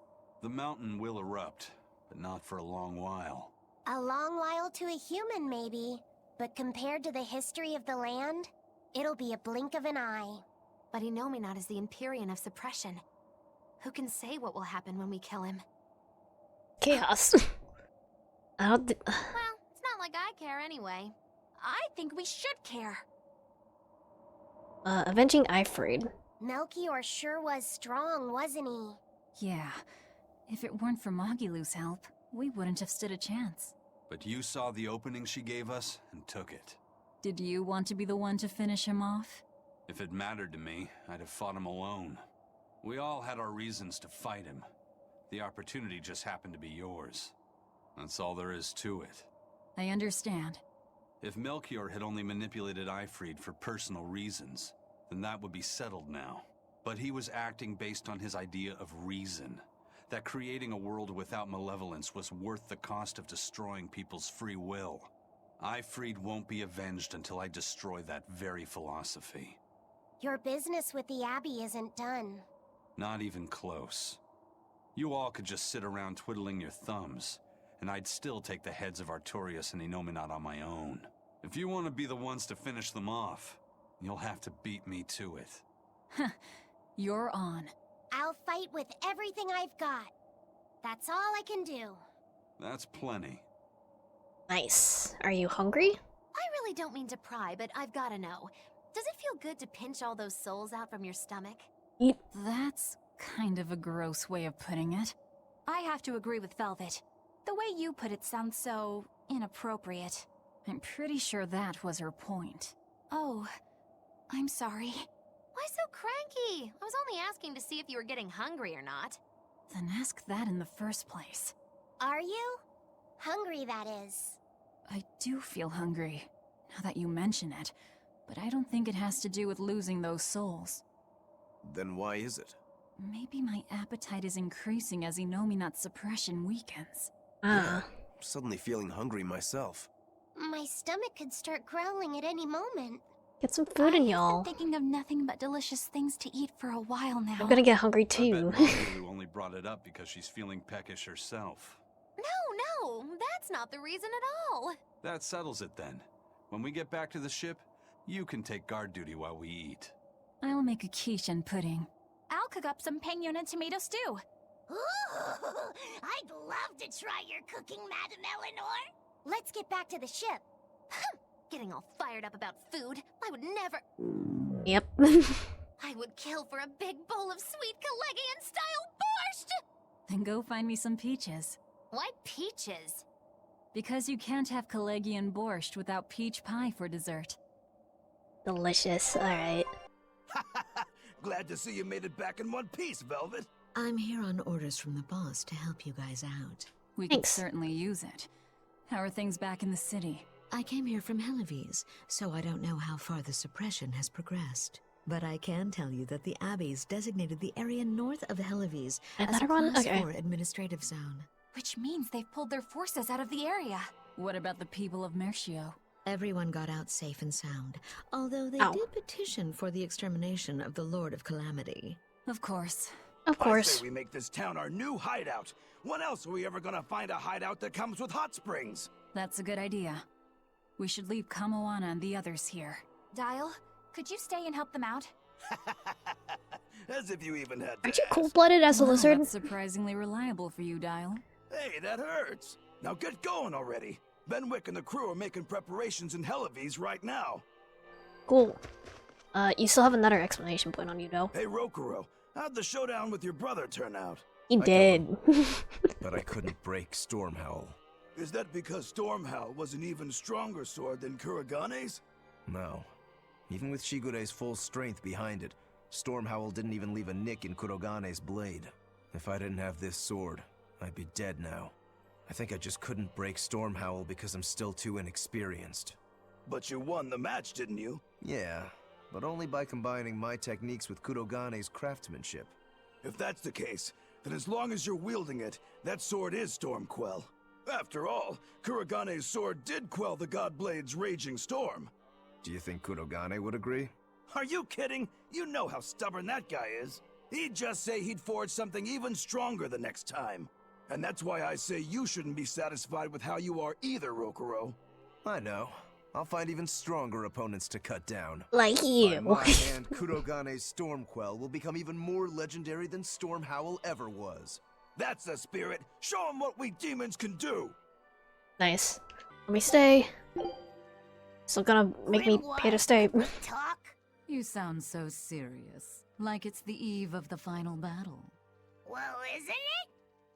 The mountain will erupt, but not for a long while. A long while to a human, maybe. But compared to the history of the land, it'll be a blink of an eye. But Inominat is the Empyrean of suppression. Who can say what will happen when we kill him? Chaos. I don't. Well, it's not like I care anyway. I think we should care. Avenging Ifrid. Melchior sure was strong, wasn't he? Yeah. If it weren't for Magilu's help, we wouldn't have stood a chance. But you saw the opening she gave us and took it. Did you want to be the one to finish him off? If it mattered to me, I'd have fought him alone. We all had our reasons to fight him. The opportunity just happened to be yours. That's all there is to it. I understand. If Melchior had only manipulated Ifrid for personal reasons, then that would be settled now. But he was acting based on his idea of reason. That creating a world without malevolence was worth the cost of destroying people's free will. Ifrid won't be avenged until I destroy that very philosophy. Your business with the Abbey isn't done. Not even close. You all could just sit around twiddling your thumbs, and I'd still take the heads of Artorias and Inominat on my own. If you want to be the ones to finish them off, you'll have to beat me to it. You're on. I'll fight with everything I've got. That's all I can do. That's plenty. Nice. Are you hungry? I really don't mean to pry, but I've gotta know. Does it feel good to pinch all those souls out from your stomach? Eat. That's kind of a gross way of putting it. I have to agree with Velvet. The way you put it sounds so inappropriate. I'm pretty sure that was her point. Oh, I'm sorry. Why so cranky? I was only asking to see if you were getting hungry or not. Then ask that in the first place. Are you? Hungry, that is. I do feel hungry, now that you mention it, but I don't think it has to do with losing those souls. Then why is it? Maybe my appetite is increasing as Inominat's suppression weakens. I'm suddenly feeling hungry myself. My stomach could start growling at any moment. Get some food in I've y'all. been thinking of nothing but delicious things to eat for a while now. I'm gonna get hungry I too. bet Magilu only brought it up because she's feeling peckish herself. No, that's not the reason at all. That settles it then. When we get back to the ship, you can take guard duty while we eat. I'll make a quiche and pudding. I'll cook up some pinyon and tomato stew. Ooh, I'd love to try your cooking, Madam Eleanor. Let's get back to the ship. Getting all fired up about food. I would never... Yep. I would kill for a big bowl of sweet Calegian-style borscht! Then go find me some peaches. Why peaches? Because you can't have Kalegian borscht without peach pie for dessert. Delicious. Alright. Glad to see you made it back in one piece, Velvet. I'm here on orders from the boss to help you guys out. We could certainly use it. How are things back in the city? I came here from Helives, so I don't know how far the suppression has progressed. But I can tell you that the Abbeys designated the area north of Helives as a Class 4 administrative zone. Which means they've pulled their forces out of the area. What about the people of Mercio? Everyone got out safe and sound, although they did petition for the extermination of the Lord of Calamity. Of course. Of course. I say we make this town our new hideout. When else are we ever gonna find a hideout that comes with hot springs? That's a good idea. We should leave Kamoana and the others here. Dial, could you stay and help them out? As if you even had to Aren't you cold-blooded as a lizard? That's surprisingly reliable for you, Dial. Hey, that hurts. Now get going already. Benwick and the crew are making preparations in Helives right now. Cool. You still have another exclamation point on you, though. Hey, Rokuro, how'd the showdown with your brother turn out? He did. But I couldn't break Stormhowl. Is that because Stormhowl was an even stronger sword than Kuragane's? No. Even with Shigure's full strength behind it, Stormhowl didn't even leave a nick in Kurogane's blade. If I didn't have this sword, I'd be dead now. I think I just couldn't break Stormhowl because I'm still too inexperienced. But you won the match, didn't you? Yeah, but only by combining my techniques with Kurogane's craftsmanship. If that's the case, then as long as you're wielding it, that sword is Stormquell. After all, Kuragane's sword did quell the Godblade's raging storm. Do you think Kurogane would agree? Are you kidding? You know how stubborn that guy is. He'd just say he'd forge something even stronger the next time. And that's why I say you shouldn't be satisfied with how you are either, Rokuro. I know. I'll find even stronger opponents to cut down. Like you. By my hand, Kurogane's Stormquell will become even more legendary than Stormhowl ever was. That's the spirit. Show him what we demons can do. Nice. Let me stay. Still gonna make me pay to stay. Talk? You sound so serious. Like it's the eve of the final battle. Well, isn't it?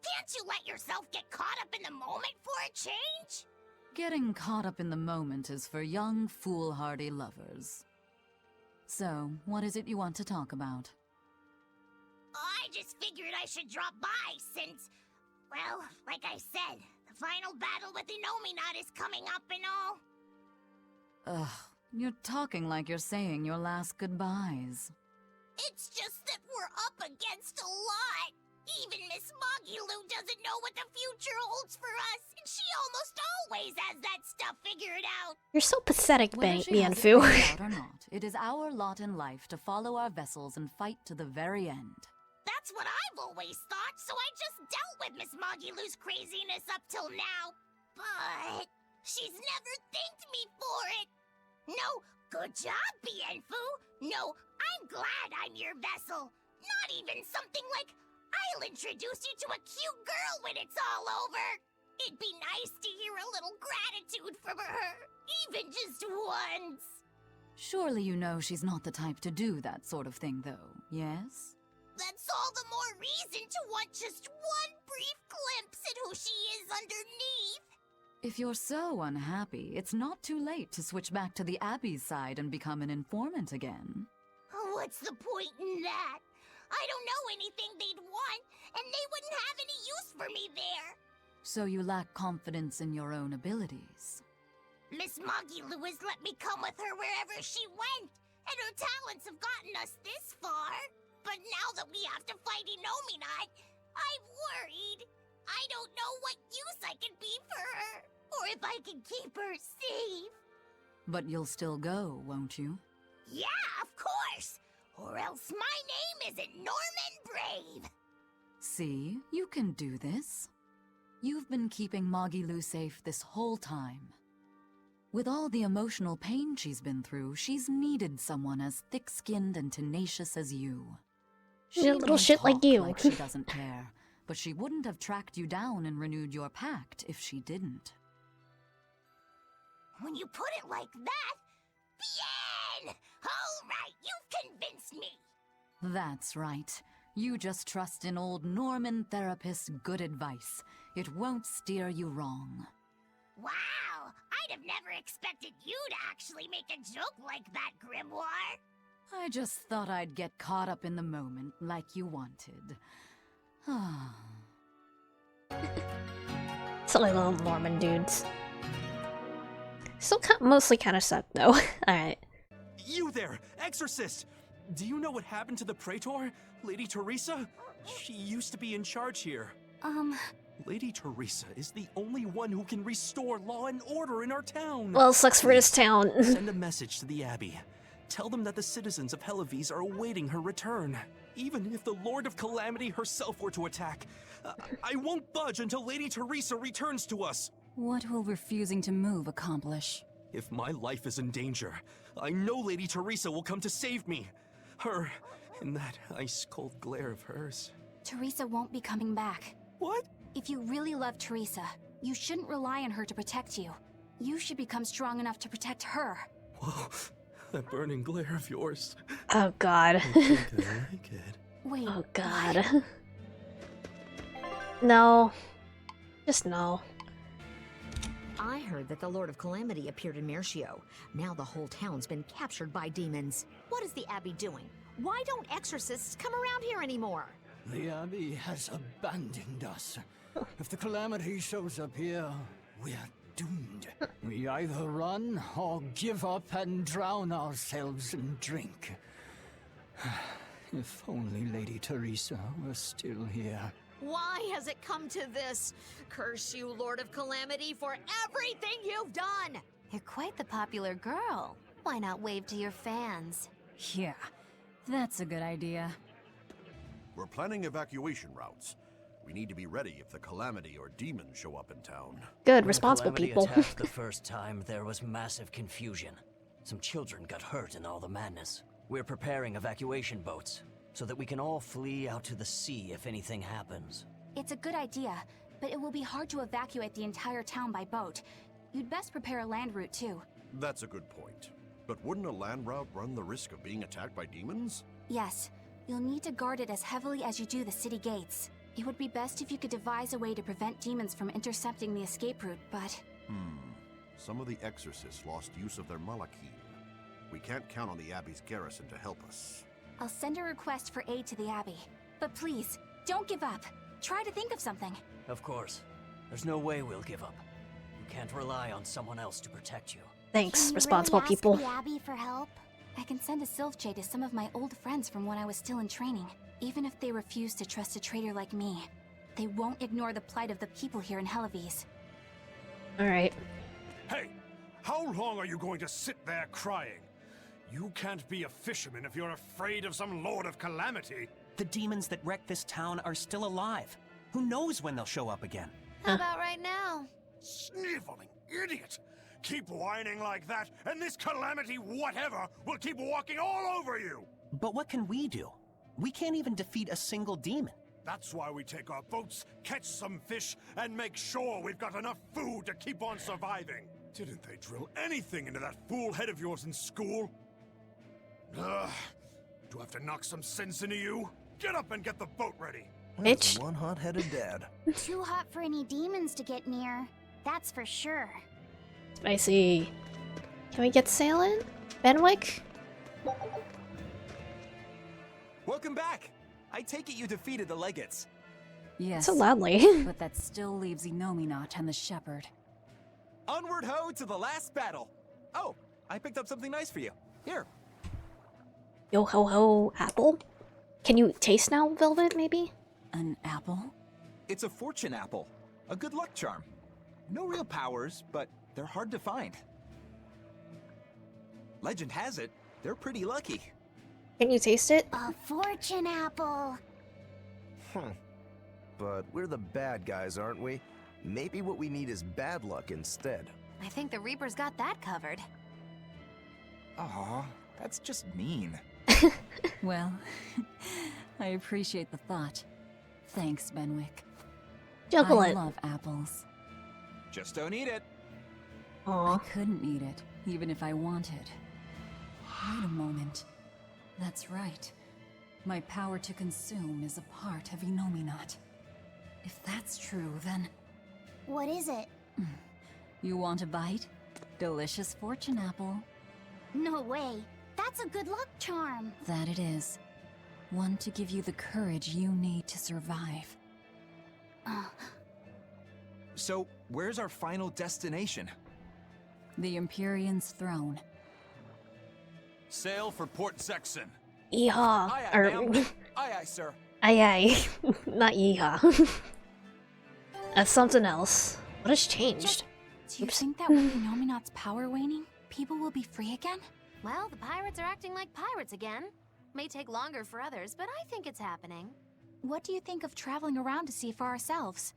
Can't you let yourself get caught up in the moment for a change? Getting caught up in the moment is for young, foolhardy lovers. So, what is it you want to talk about? I just figured I should drop by since, well, like I said, the final battle with Innominat is coming up and all. Ugh, you're talking like you're saying your last goodbyes. It's just that we're up against a lot. Even Miss Moggy-Lou doesn't know what the future holds for us, and she almost always has that stuff figured out. You're so pathetic, Whether she has it Bienfu. figured out or not, it is our lot in life to follow our vessels and fight to the very end. That's what I've always thought, so I just dealt with Miss Moggy-Lou's craziness up till now. But she's never thanked me for it. No, good job, Bienfu. No, I'm glad I'm your vessel. Not even something like, I'll introduce you to a cute girl when it's all over. It'd be nice to hear a little gratitude from her, even just once. Surely you know she's not the type to do that sort of thing, though, yes? That's all the more reason to want just one brief glimpse at who she is underneath. If you're so unhappy, it's not too late to switch back to the Abbey's side and become an informant again. What's the point in that? I don't know anything they'd want, and they wouldn't have any use for me there. So you lack confidence in your own abilities. Miss Moggy-Lou has let me come with her wherever she went, and her talents have gotten us this far. But now that we have to fight Innominat, I'm worried. I don't know what use I can be for her, or if I can keep her safe. But you'll still go, won't you? Yeah, of course! Or else my name isn't Norman Brave! See, you can do this. You've been keeping Moggy-Lou safe this whole time. With all the emotional pain she's been through, she's needed someone as thick-skinned and tenacious as you. She's a little may shit like talk you. Like she doesn't care, but she wouldn't have tracked you down and renewed your pact if she didn't. When you put it like that, bien! All right, you've convinced me. That's right. You just trust in old Norman therapist's good advice. It won't steer you wrong. Wow! I'd have never expected you to actually make a joke like that, Grimoire! I just thought I'd get caught up in the moment like you wanted. Silly little Mormon dudes. Still mostly kind of suck though. Alright. You there, Exorcist! Do you know what happened to the Praetor? Lady Teresa? She used to be in charge here. Lady Teresa is the only one who can restore law and order in our town. Well, sucks for his town. Send a message to the Abbey. Tell them that the citizens of Helives are awaiting her return. Even if the Lord of Calamity herself were to attack, I won't budge until Lady Teresa returns to us. What will refusing to move accomplish? If my life is in danger, I know Lady Teresa will come to save me. Her, in that ice-cold glare of hers. Teresa won't be coming back. What? If you really love Teresa, you shouldn't rely on her to protect you. You should become strong enough to protect her. Whoa, that burning glare of yours. Oh god. I think I like it. Wait. Oh god. No. Just no. I heard that the Lord of Calamity appeared in Mercio. Now the whole town's been captured by demons. What is the Abbey doing? Why don't exorcists come around here anymore? The Abbey has abandoned us. If the Calamity shows up here, we're doomed. We either run or give up and drown ourselves in drink. If only Lady Teresa were still here. Why has it come to this? Curse you, Lord of Calamity, for everything you've done! You're quite the popular girl. Why not wave to your fans? Yeah, that's a good idea. We're planning evacuation routes. We need to be ready if the Calamity or demons show up in town. Good, When responsible Calamity people. attacked the first time, there was massive confusion. Some children got hurt in all the madness. We're preparing evacuation boats, so that we can all flee out to the sea if anything happens. It's a good idea, but it will be hard to evacuate the entire town by boat. You'd best prepare a land route too. That's a good point. But wouldn't a land route run the risk of being attacked by demons? Yes, you'll need to guard it as heavily as you do the city gates. It would be best if you could devise a way to prevent demons from intercepting the escape route, but... Some of the exorcists lost use of their malachim. We can't count on the Abbey's garrison to help us. I'll send a request for aid to the Abbey. But please, don't give up. Try to think of something. Of course. There's no way we'll give up. You can't rely on someone else to protect you. Thanks, Can you responsible really ask people. the Abbey for help? I can send a Sylvche to some of my old friends from when I was still in training. Even if they refuse to trust a traitor like me, they won't ignore the plight of the people here in Helives. Alright. Hey, how long are you going to sit there crying? You can't be a fisherman if you're afraid of some Lord of Calamity. The demons that wrecked this town are still alive. Who knows when they'll show up again? How about right now? Sniveling idiot! Keep whining like that, and this Calamity whatever will keep walking all over you! But what can we do? We can't even defeat a single demon. That's why we take our boats, catch some fish, and make sure we've got enough food to keep on surviving. Didn't they drill anything into that fool head of yours in school? Ugh. Do I have to knock some sense into you? Get up and get the boat ready. Bitch. One hot-headed dad. Too hot for any demons to get near. That's for sure. Spicy. Can we get sailing? Benwick? Welcome back! I take it you defeated the Legates. Yes. So loudly. But that still leaves Enominat and the Shepherd. Onward ho to the last battle! Oh, I picked up something nice for you. Here. Yo ho ho, apple? Can you taste now, Velvet, maybe? An apple? It's a fortune apple. A good luck charm. No real powers, but they're hard to find. Legend has it, they're pretty lucky. Can you taste it? A fortune apple. But we're the bad guys, aren't we? Maybe what we need is bad luck instead. I think the Reaper's got that covered. Aw, that's just mean. Well, I appreciate the thought. Thanks, Benwick. Juggle I it. love apples. Just don't eat it. I couldn't eat it, even if I wanted. Wait a moment. That's right. My power to consume is a part of Enominat. If that's true, then... What is it? You want a bite? Delicious fortune apple. No way. That's a good luck charm. That it is. One to give you the courage you need to survive. So, where's our final destination? The Empyreans' throne. Sail for Port Zexon. Yeehaw. Aye, aye, Or, ma'am. Aye, aye, sir. aye aye. Not yeehaw. That's something else. What has changed? Do you think that with the Nominat's power waning, people will be free again? Well, the pirates are acting like pirates again. May take longer for others, but I think it's happening. What do you think of traveling around to see for ourselves?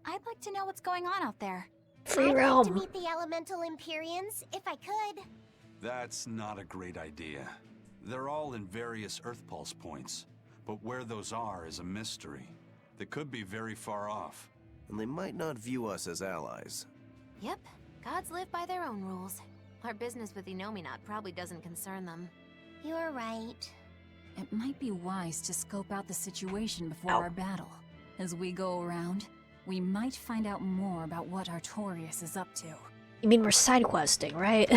I'd like to know what's going on out there. Free I'd realm. like to meet the elemental empyreans, if I could. That's not a great idea. They're all in various Earth Pulse points, but where those are is a mystery. They could be very far off. And they might not view us as allies. Yep, gods live by their own rules. Our business with the Nominat probably doesn't concern them. You're right. It might be wise to scope out the situation before our battle. As we go around, we might find out more about what Artorias is up to. You mean we're side questing, right?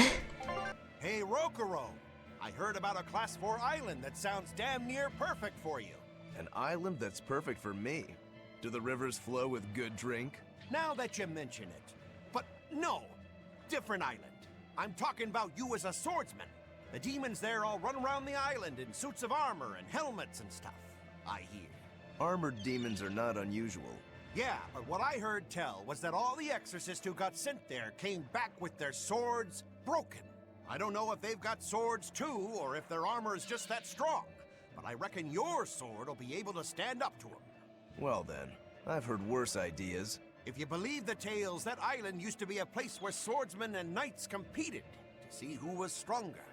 Hey, Rokuro! I heard about a Class 4 island that sounds damn near perfect for you. An island that's perfect for me. Do the rivers flow with good drink? Now that you mention it. But no, different island. I'm talking about you as a swordsman. The demons there all run around the island in suits of armor and helmets and stuff, I hear. Armored demons are not unusual. Yeah, but what I heard tell was that all the exorcists who got sent there came back with their swords broken. I don't know if they've got swords too, or if their armor is just that strong, but I reckon your sword will be able to stand up to them. Well then, I've heard worse ideas. If you believe the tales, that island used to be a place where swordsmen and knights competed to see who was stronger.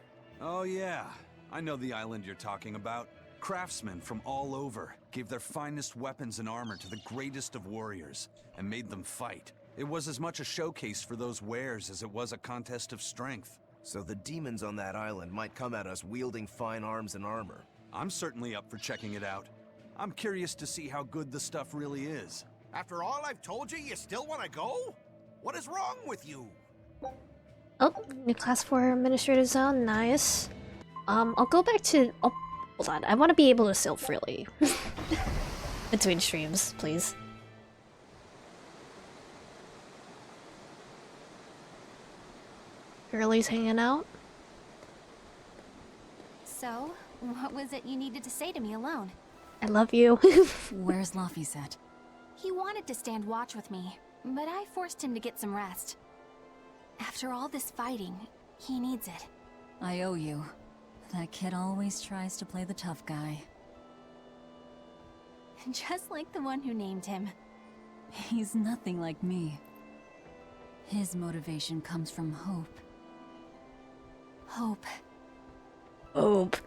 Oh yeah, I know the island you're talking about. Craftsmen from all over gave their finest weapons and armor to the greatest of warriors and made them fight. It was as much a showcase for those wares as it was a contest of strength. So the demons on that island might come at us wielding fine arms and armor. I'm certainly up for checking it out. I'm curious to see how good the stuff really is. After all I've told you, you still want to go? What is wrong with you? Oh, new class 4 administrative zone, nice. I'll go back to... Oh, hold on, I want to be able to sail freely. Between streams, please. Girlie's hanging out. So, what was it you needed to say to me alone? I love you. Where's Laphicet? He wanted to stand watch with me, but I forced him to get some rest. After all this fighting, he needs it. I owe you. That kid always tries to play the tough guy. Just like the one who named him. He's nothing like me. His motivation comes from hope. Hope. Hope.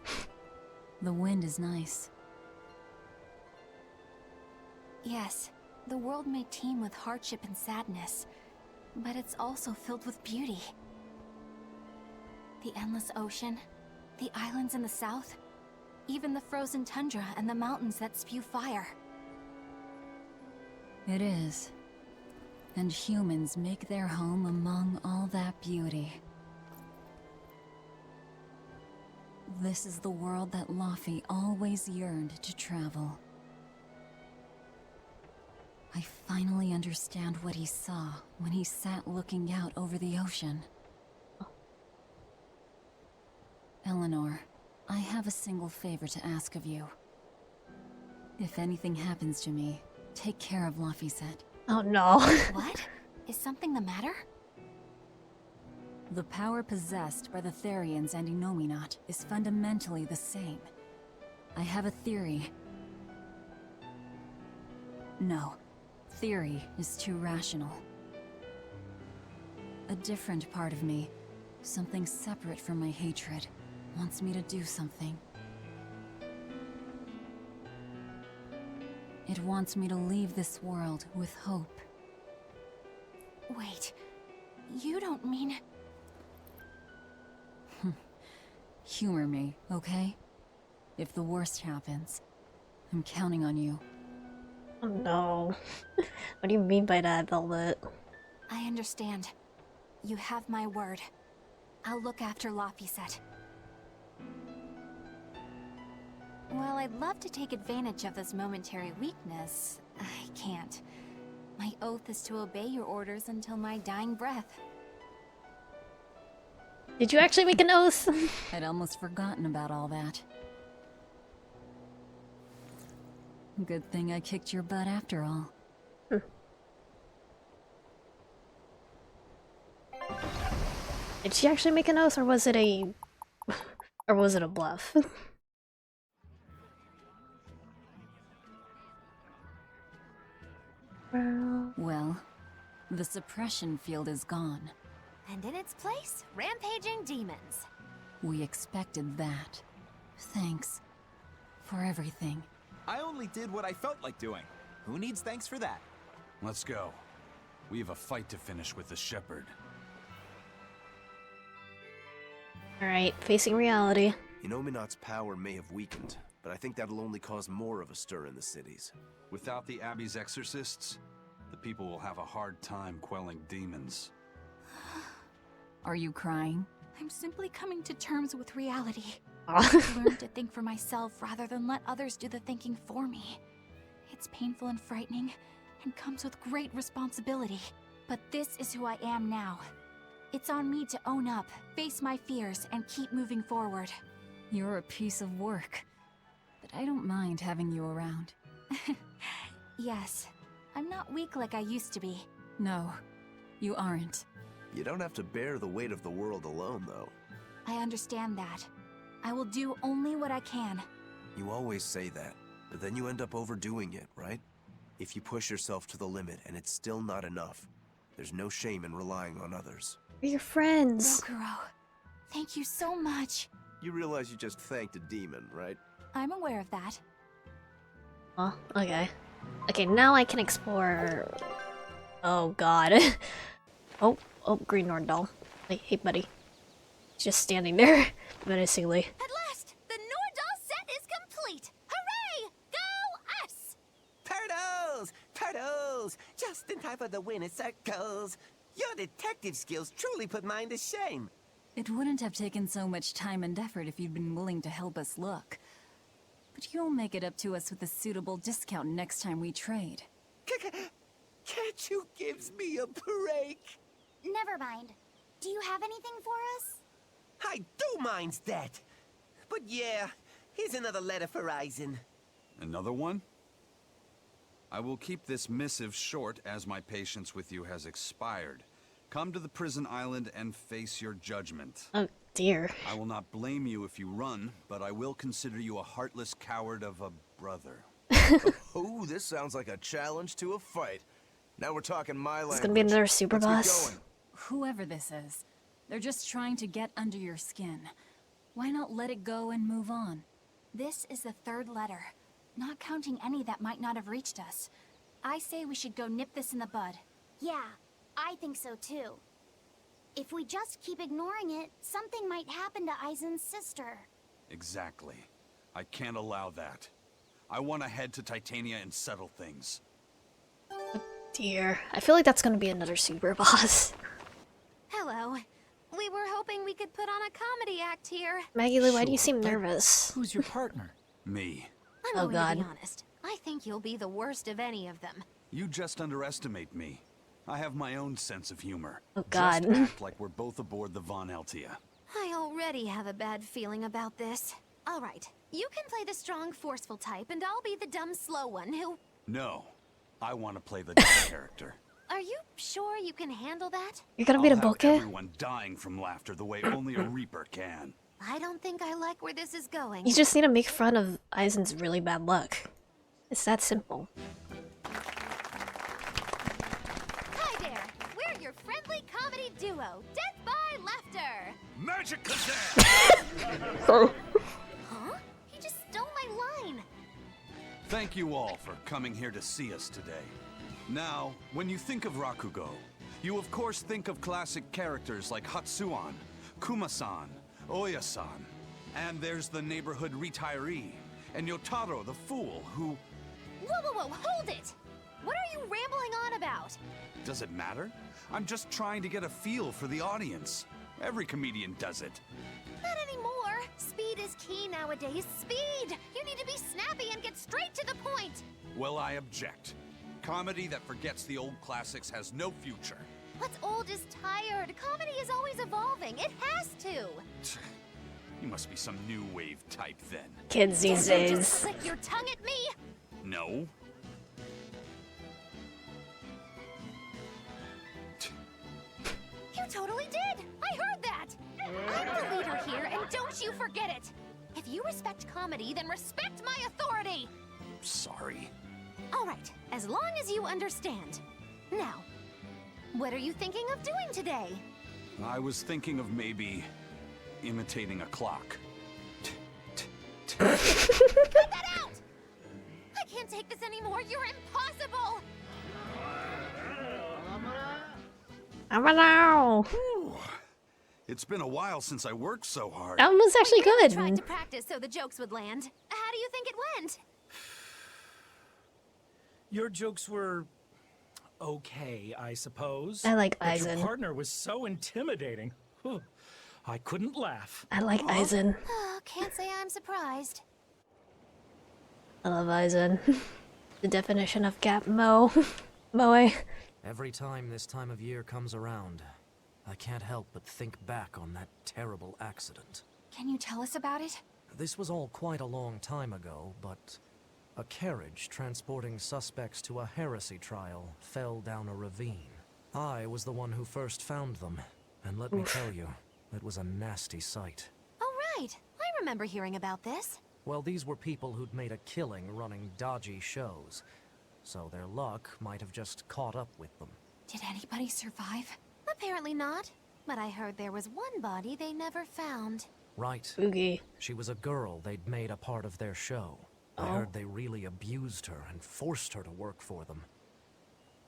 The wind is nice. Yes, the world may teem with hardship and sadness, but it's also filled with beauty. The endless ocean, the islands in the south, even the frozen tundra and the mountains that spew fire. It is. And humans make their home among all that beauty. This is the world that Laphi always yearned to travel. I finally understand what he saw when he sat looking out over the ocean. Eleanor, I have a single favor to ask of you. If anything happens to me, take care of Laphicet. Oh no. What? Is something the matter? The power possessed by the Therians and Innominat is fundamentally the same. I have a theory. No. Theory is too rational. A different part of me, something separate from my hatred, wants me to do something. It wants me to leave this world with hope. Wait, you don't mean... Humor me, okay? If the worst happens, I'm counting on you. Oh no. What do you mean by that, Velvet? I understand. You have my word. I'll look after Laphicet. While I'd love to take advantage of this momentary weakness, I can't. My oath is to obey your orders until my dying breath. Did you actually make an oath? I'd almost forgotten about all that. Good thing I kicked your butt after all. Did she actually make an oath, or was it a... or was it a bluff? Well, the suppression field is gone. And in its place, rampaging demons. We expected that. Thanks for everything. I only did what I felt like doing. Who needs thanks for that? Let's go. We have a fight to finish with the Shepherd. Alright, facing reality. Inominat's power may have weakened, but I think that'll only cause more of a stir in the cities. Without the Abbey's exorcists, the people will have a hard time quelling demons. Are you crying? I'm simply coming to terms with reality. I've learned to think for myself rather than let others do the thinking for me. It's painful and frightening, and comes with great responsibility. But this is who I am now. It's on me to own up, face my fears, and keep moving forward. You're a piece of work, but I don't mind having you around. Yes, I'm not weak like I used to be. No, you aren't. You don't have to bear the weight of the world alone, though. I understand that. I will do only what I can. You always say that, but then you end up overdoing it, right? If you push yourself to the limit and it's still not enough, there's no shame in relying on others. We're your friends. Rokuro, thank you so much. You realize you just thanked a demon, right? I'm aware of that. Oh, okay. Okay, now I can explore... Oh god. Oh, Green Nordoll. Hey, buddy. Just standing there, menacingly. At last, the Nordoll set is complete! Hooray! Go us! Turtles! Turtles! Just in time for the winner circles. Your detective skills truly put mine to shame. It wouldn't have taken so much time and effort if you'd been willing to help us look. But you'll make it up to us with a suitable discount next time we trade. Can't you give me a break? Never mind. Do you have anything for us? I do mind that. But yeah, here's another letter for Eisen. Another one? I will keep this missive short as my patience with you has expired. Come to the prison island and face your judgment. Oh dear. I will not blame you if you run, but I will consider you a heartless coward of a brother. Oh, this sounds like a challenge to a fight. Now we're talking my language. It's gonna be another super Let's get boss. going. Whoever this is, they're just trying to get under your skin. Why not let it go and move on? This is the third letter, not counting any that might not have reached us. I say we should go nip this in the bud. Yeah, I think so too. If we just keep ignoring it, something might happen to Eisen's sister. Exactly. I can't allow that. I want to head to Titania and settle things. Dear. I feel like that's gonna be another super boss. Hello. We were hoping we could put on a comedy act here. Maggie Lou, why do you seem nervous? Who's your partner? Me. I'm Oh, going God. to be honest. I think you'll be the worst of any of them. You just underestimate me. I have my own sense of humor. Oh, God. Just act like we're both aboard the Von Altia. I already have a bad feeling about this. All right, you can play the strong, forceful type, and I'll be the dumb, slow one who... No. I want to play the dumb character. Are you sure you can handle that? You're gonna be the I'll have bokeh? everyone dying from laughter the way only a Reaper can. I don't think I like where this is going. You just need to make fun of Eisen's really bad luck. It's that simple. Hi there! We're your friendly comedy duo, Death by Laughter! Magic Kazam! Huh? He just stole my line! Thank you all for coming here to see us today. Now, when you think of Rakugo, you of course think of classic characters like Hatsuan, Kuma-san, Oya-san, and there's the neighborhood retiree, and Yotaro the fool, who... Whoa, whoa, whoa, hold it! What are you rambling on about? Does it matter? I'm just trying to get a feel for the audience. Every comedian does it. Not anymore. Speed is key nowadays. Speed! You need to be snappy and get straight to the point. Well, I object. Comedy that forgets the old classics has no future. What's old is tired. Comedy is always evolving. It has to. You must be some new wave type then. Kids these Did you days. just click your tongue at me? No. You totally did! I heard that! I'm the leader here, and don't you forget it! If you respect comedy, then respect my authority! Sorry. Alright, as long as you understand. Now, what are you thinking of doing today? I was thinking of maybe imitating a clock. Cut that out! I can't take this anymore, you're impossible! Whew. It's been a while since I worked so hard. That was actually I good. tried to practice so the jokes would land. How do you think it went? Your jokes were okay, I suppose. I like But Eisen. Your partner was so intimidating. Whew. I couldn't laugh. I like Eisen. Can't say I'm surprised. I love Eisen. The definition of gap moe. Moe. Every time this time of year comes around, I can't help but think back on that terrible accident. Can you tell us about it? This was all quite a long time ago, but a carriage transporting suspects to a heresy trial fell down a ravine. I was the one who first found them, and let me tell you, it was a nasty sight. Oh, right. I remember hearing about this. Well, these were people who'd made a killing running dodgy shows, so their luck might have just caught up with them. Did anybody survive? Apparently not. But I heard there was one body they never found. Right. Oogie. She was a girl they'd made a part of their show. I heard they really abused her and forced her to work for them.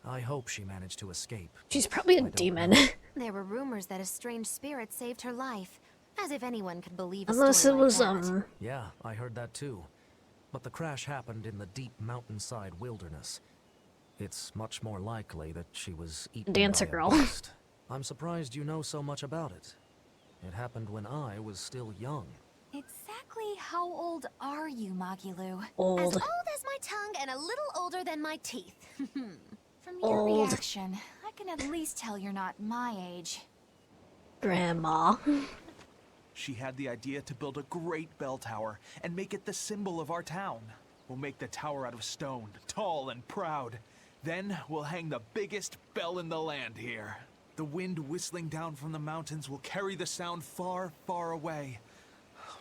I hope she managed to escape. She's probably a demon. There were rumors that a strange spirit saved her life. As if anyone could believe a Unless story it was, like that. Yeah, I heard that too. But the crash happened in the deep mountainside wilderness. It's much more likely that she was eaten Dancer by a girl. beast. I'm surprised you know so much about it. It happened when I was still young. Exactly how old are you, Magilu? As Old. old as my tongue and a little older than my teeth. From your Old. reaction, I can at least tell you're not my age. Grandma. She had the idea to build a great bell tower and make it the symbol of our town. We'll make the tower out of stone, tall and proud. Then we'll hang the biggest bell in the land here. The wind whistling down from the mountains will carry the sound far, far away.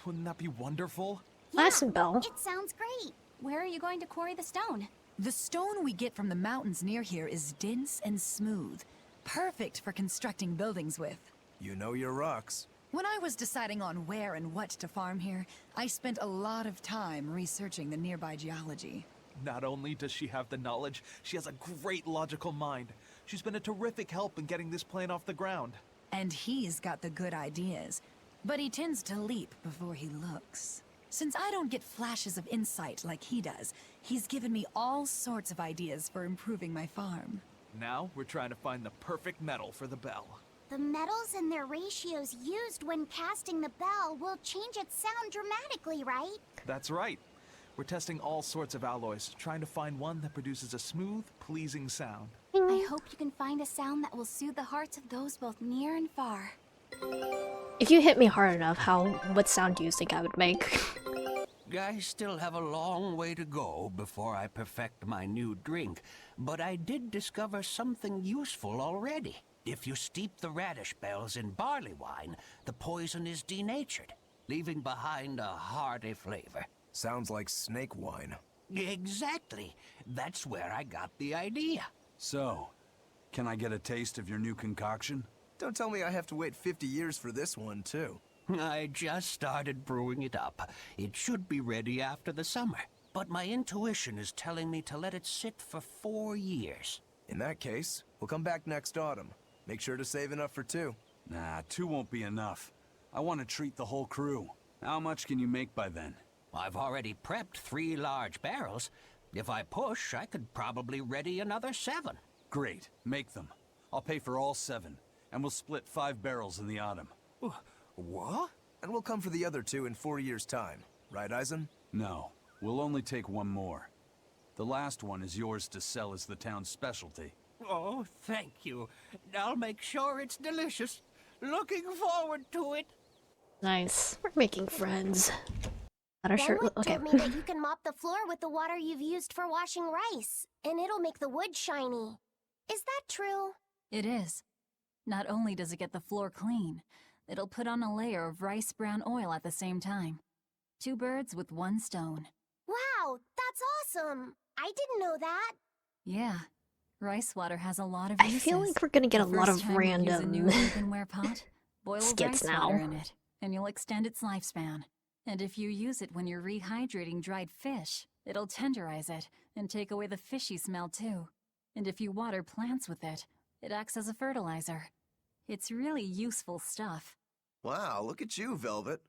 Wouldn't that be wonderful? That's a bell. It sounds great. Where are you going to quarry the stone? The stone we get from the mountains near here is dense and smooth. Perfect for constructing buildings with. You know your rocks. When I was deciding on where and what to farm here, I spent a lot of time researching the nearby geology. Not only does she have the knowledge, she has a great logical mind. She's been a terrific help in getting this plan off the ground. And he's got the good ideas, but he tends to leap before he looks. Since I don't get flashes of insight like he does, he's given me all sorts of ideas for improving my farm. Now we're trying to find the perfect metal for the bell. The metals and their ratios used when casting the bell will change its sound dramatically, right? That's right. We're testing all sorts of alloys, trying to find one that produces a smooth, pleasing sound. I hope you can find a sound that will soothe the hearts of those both near and far. If you hit me hard enough, what sound do you think I would make? I still have a long way to go before I perfect my new drink, but I did discover something useful already. If you steep the radish bells in barley wine, the poison is denatured, leaving behind a hearty flavor. Sounds like snake wine. Exactly. That's where I got the idea. So, can I get a taste of your new concoction? Don't tell me I have to wait 50 years for this one, too. I just started brewing it up. It should be ready after the summer. But my intuition is telling me to let it sit for 4 years. In that case, we'll come back next autumn. Make sure to save enough for 2. Nah, 2 won't be enough. I want to treat the whole crew. How much can you make by then? I've already prepped 3 large barrels. If I push, I could probably ready another 7. Great, make them. I'll pay for all 7, and we'll split 5 barrels in the autumn. What? And we'll come for the other 2 in 4 years' time. Right, Eisen? No, we'll only take 1 more. The last one is yours to sell as the town's specialty. Oh, thank you. I'll make sure it's delicious. Looking forward to it. Nice. We're making friends. Got our shirt. Benwick Okay. told me that you can mop the floor with the water you've used for washing rice, and it'll make the wood shiny. Is that true? It is. Not only does it get the floor clean, it'll put on a layer of rice bran oil at the same time. 2 birds with 1 stone. Wow, that's awesome. I didn't know that. Yeah. Rice water has a lot of I uses. feel like we're gonna get a lot of Use a random new earthenware pot, boil skits rice now. water in it, and you'll extend its lifespan. And if you use it when you're rehydrating dried fish, it'll tenderize it and take away the fishy smell too. And if you water plants with it, it acts as a fertilizer. It's really useful stuff. Wow, look at you, Velvet.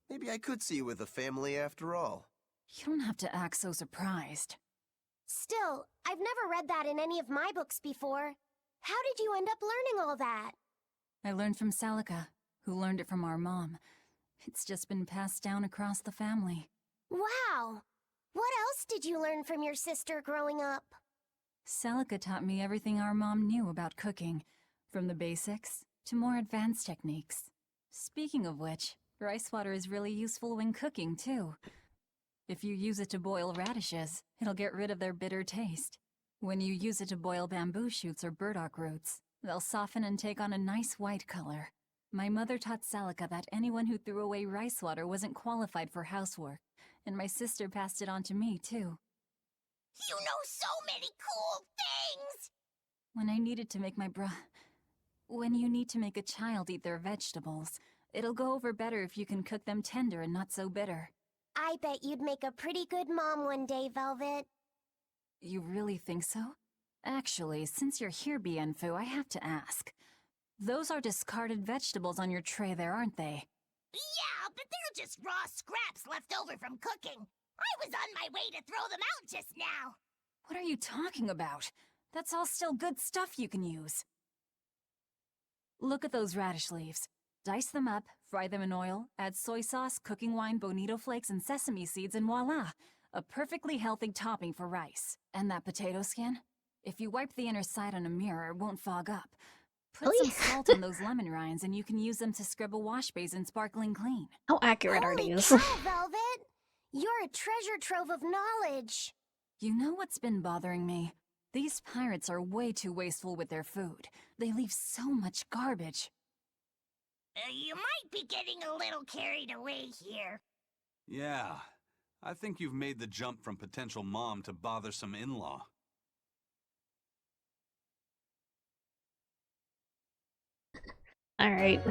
Maybe I could see you with a family after all. You don't have to act so surprised. Still, I've never read that in any of my books before. How did you end up learning all that? I learned from Celica, who learned it from our mom. It's just been passed down across the family. Wow! What else did you learn from your sister growing up? Celica taught me everything our mom knew about cooking, from the basics to more advanced techniques. Speaking of which, rice water is really useful when cooking, too. If you use it to boil radishes, it'll get rid of their bitter taste. When you use it to boil bamboo shoots or burdock roots, they'll soften and take on a nice white color. My mother taught Celica that anyone who threw away rice water wasn't qualified for housework, and my sister passed it on to me, too. You know so many cool things! When I needed to make When you need to make a child eat their vegetables, it'll go over better if you can cook them tender and not so bitter. I bet you'd make a pretty good mom one day, Velvet. You really think so? Actually, since you're here, Bienfu, I have to ask. Those are discarded vegetables on your tray there, aren't they? Yeah, but they're just raw scraps left over from cooking. I was on my way to throw them out just now. What are you talking about? That's all still good stuff you can use. Look at those radish leaves. Dice them up, fry them in oil, add soy sauce, cooking wine, bonito flakes, and sesame seeds, and voila! A perfectly healthy topping for rice. And that potato skin? If you wipe the inner side on a mirror, it won't fog up. Put some salt on those lemon rinds and you can use them to scrub a wash basin sparkling clean. How accurate are Holy these? cow, Velvet! You're a treasure trove of knowledge. You know what's been bothering me? These pirates are way too wasteful with their food. They leave so much garbage. You might be getting a little carried away here. Yeah, I think you've made the jump from potential mom to bothersome in-law. Alright.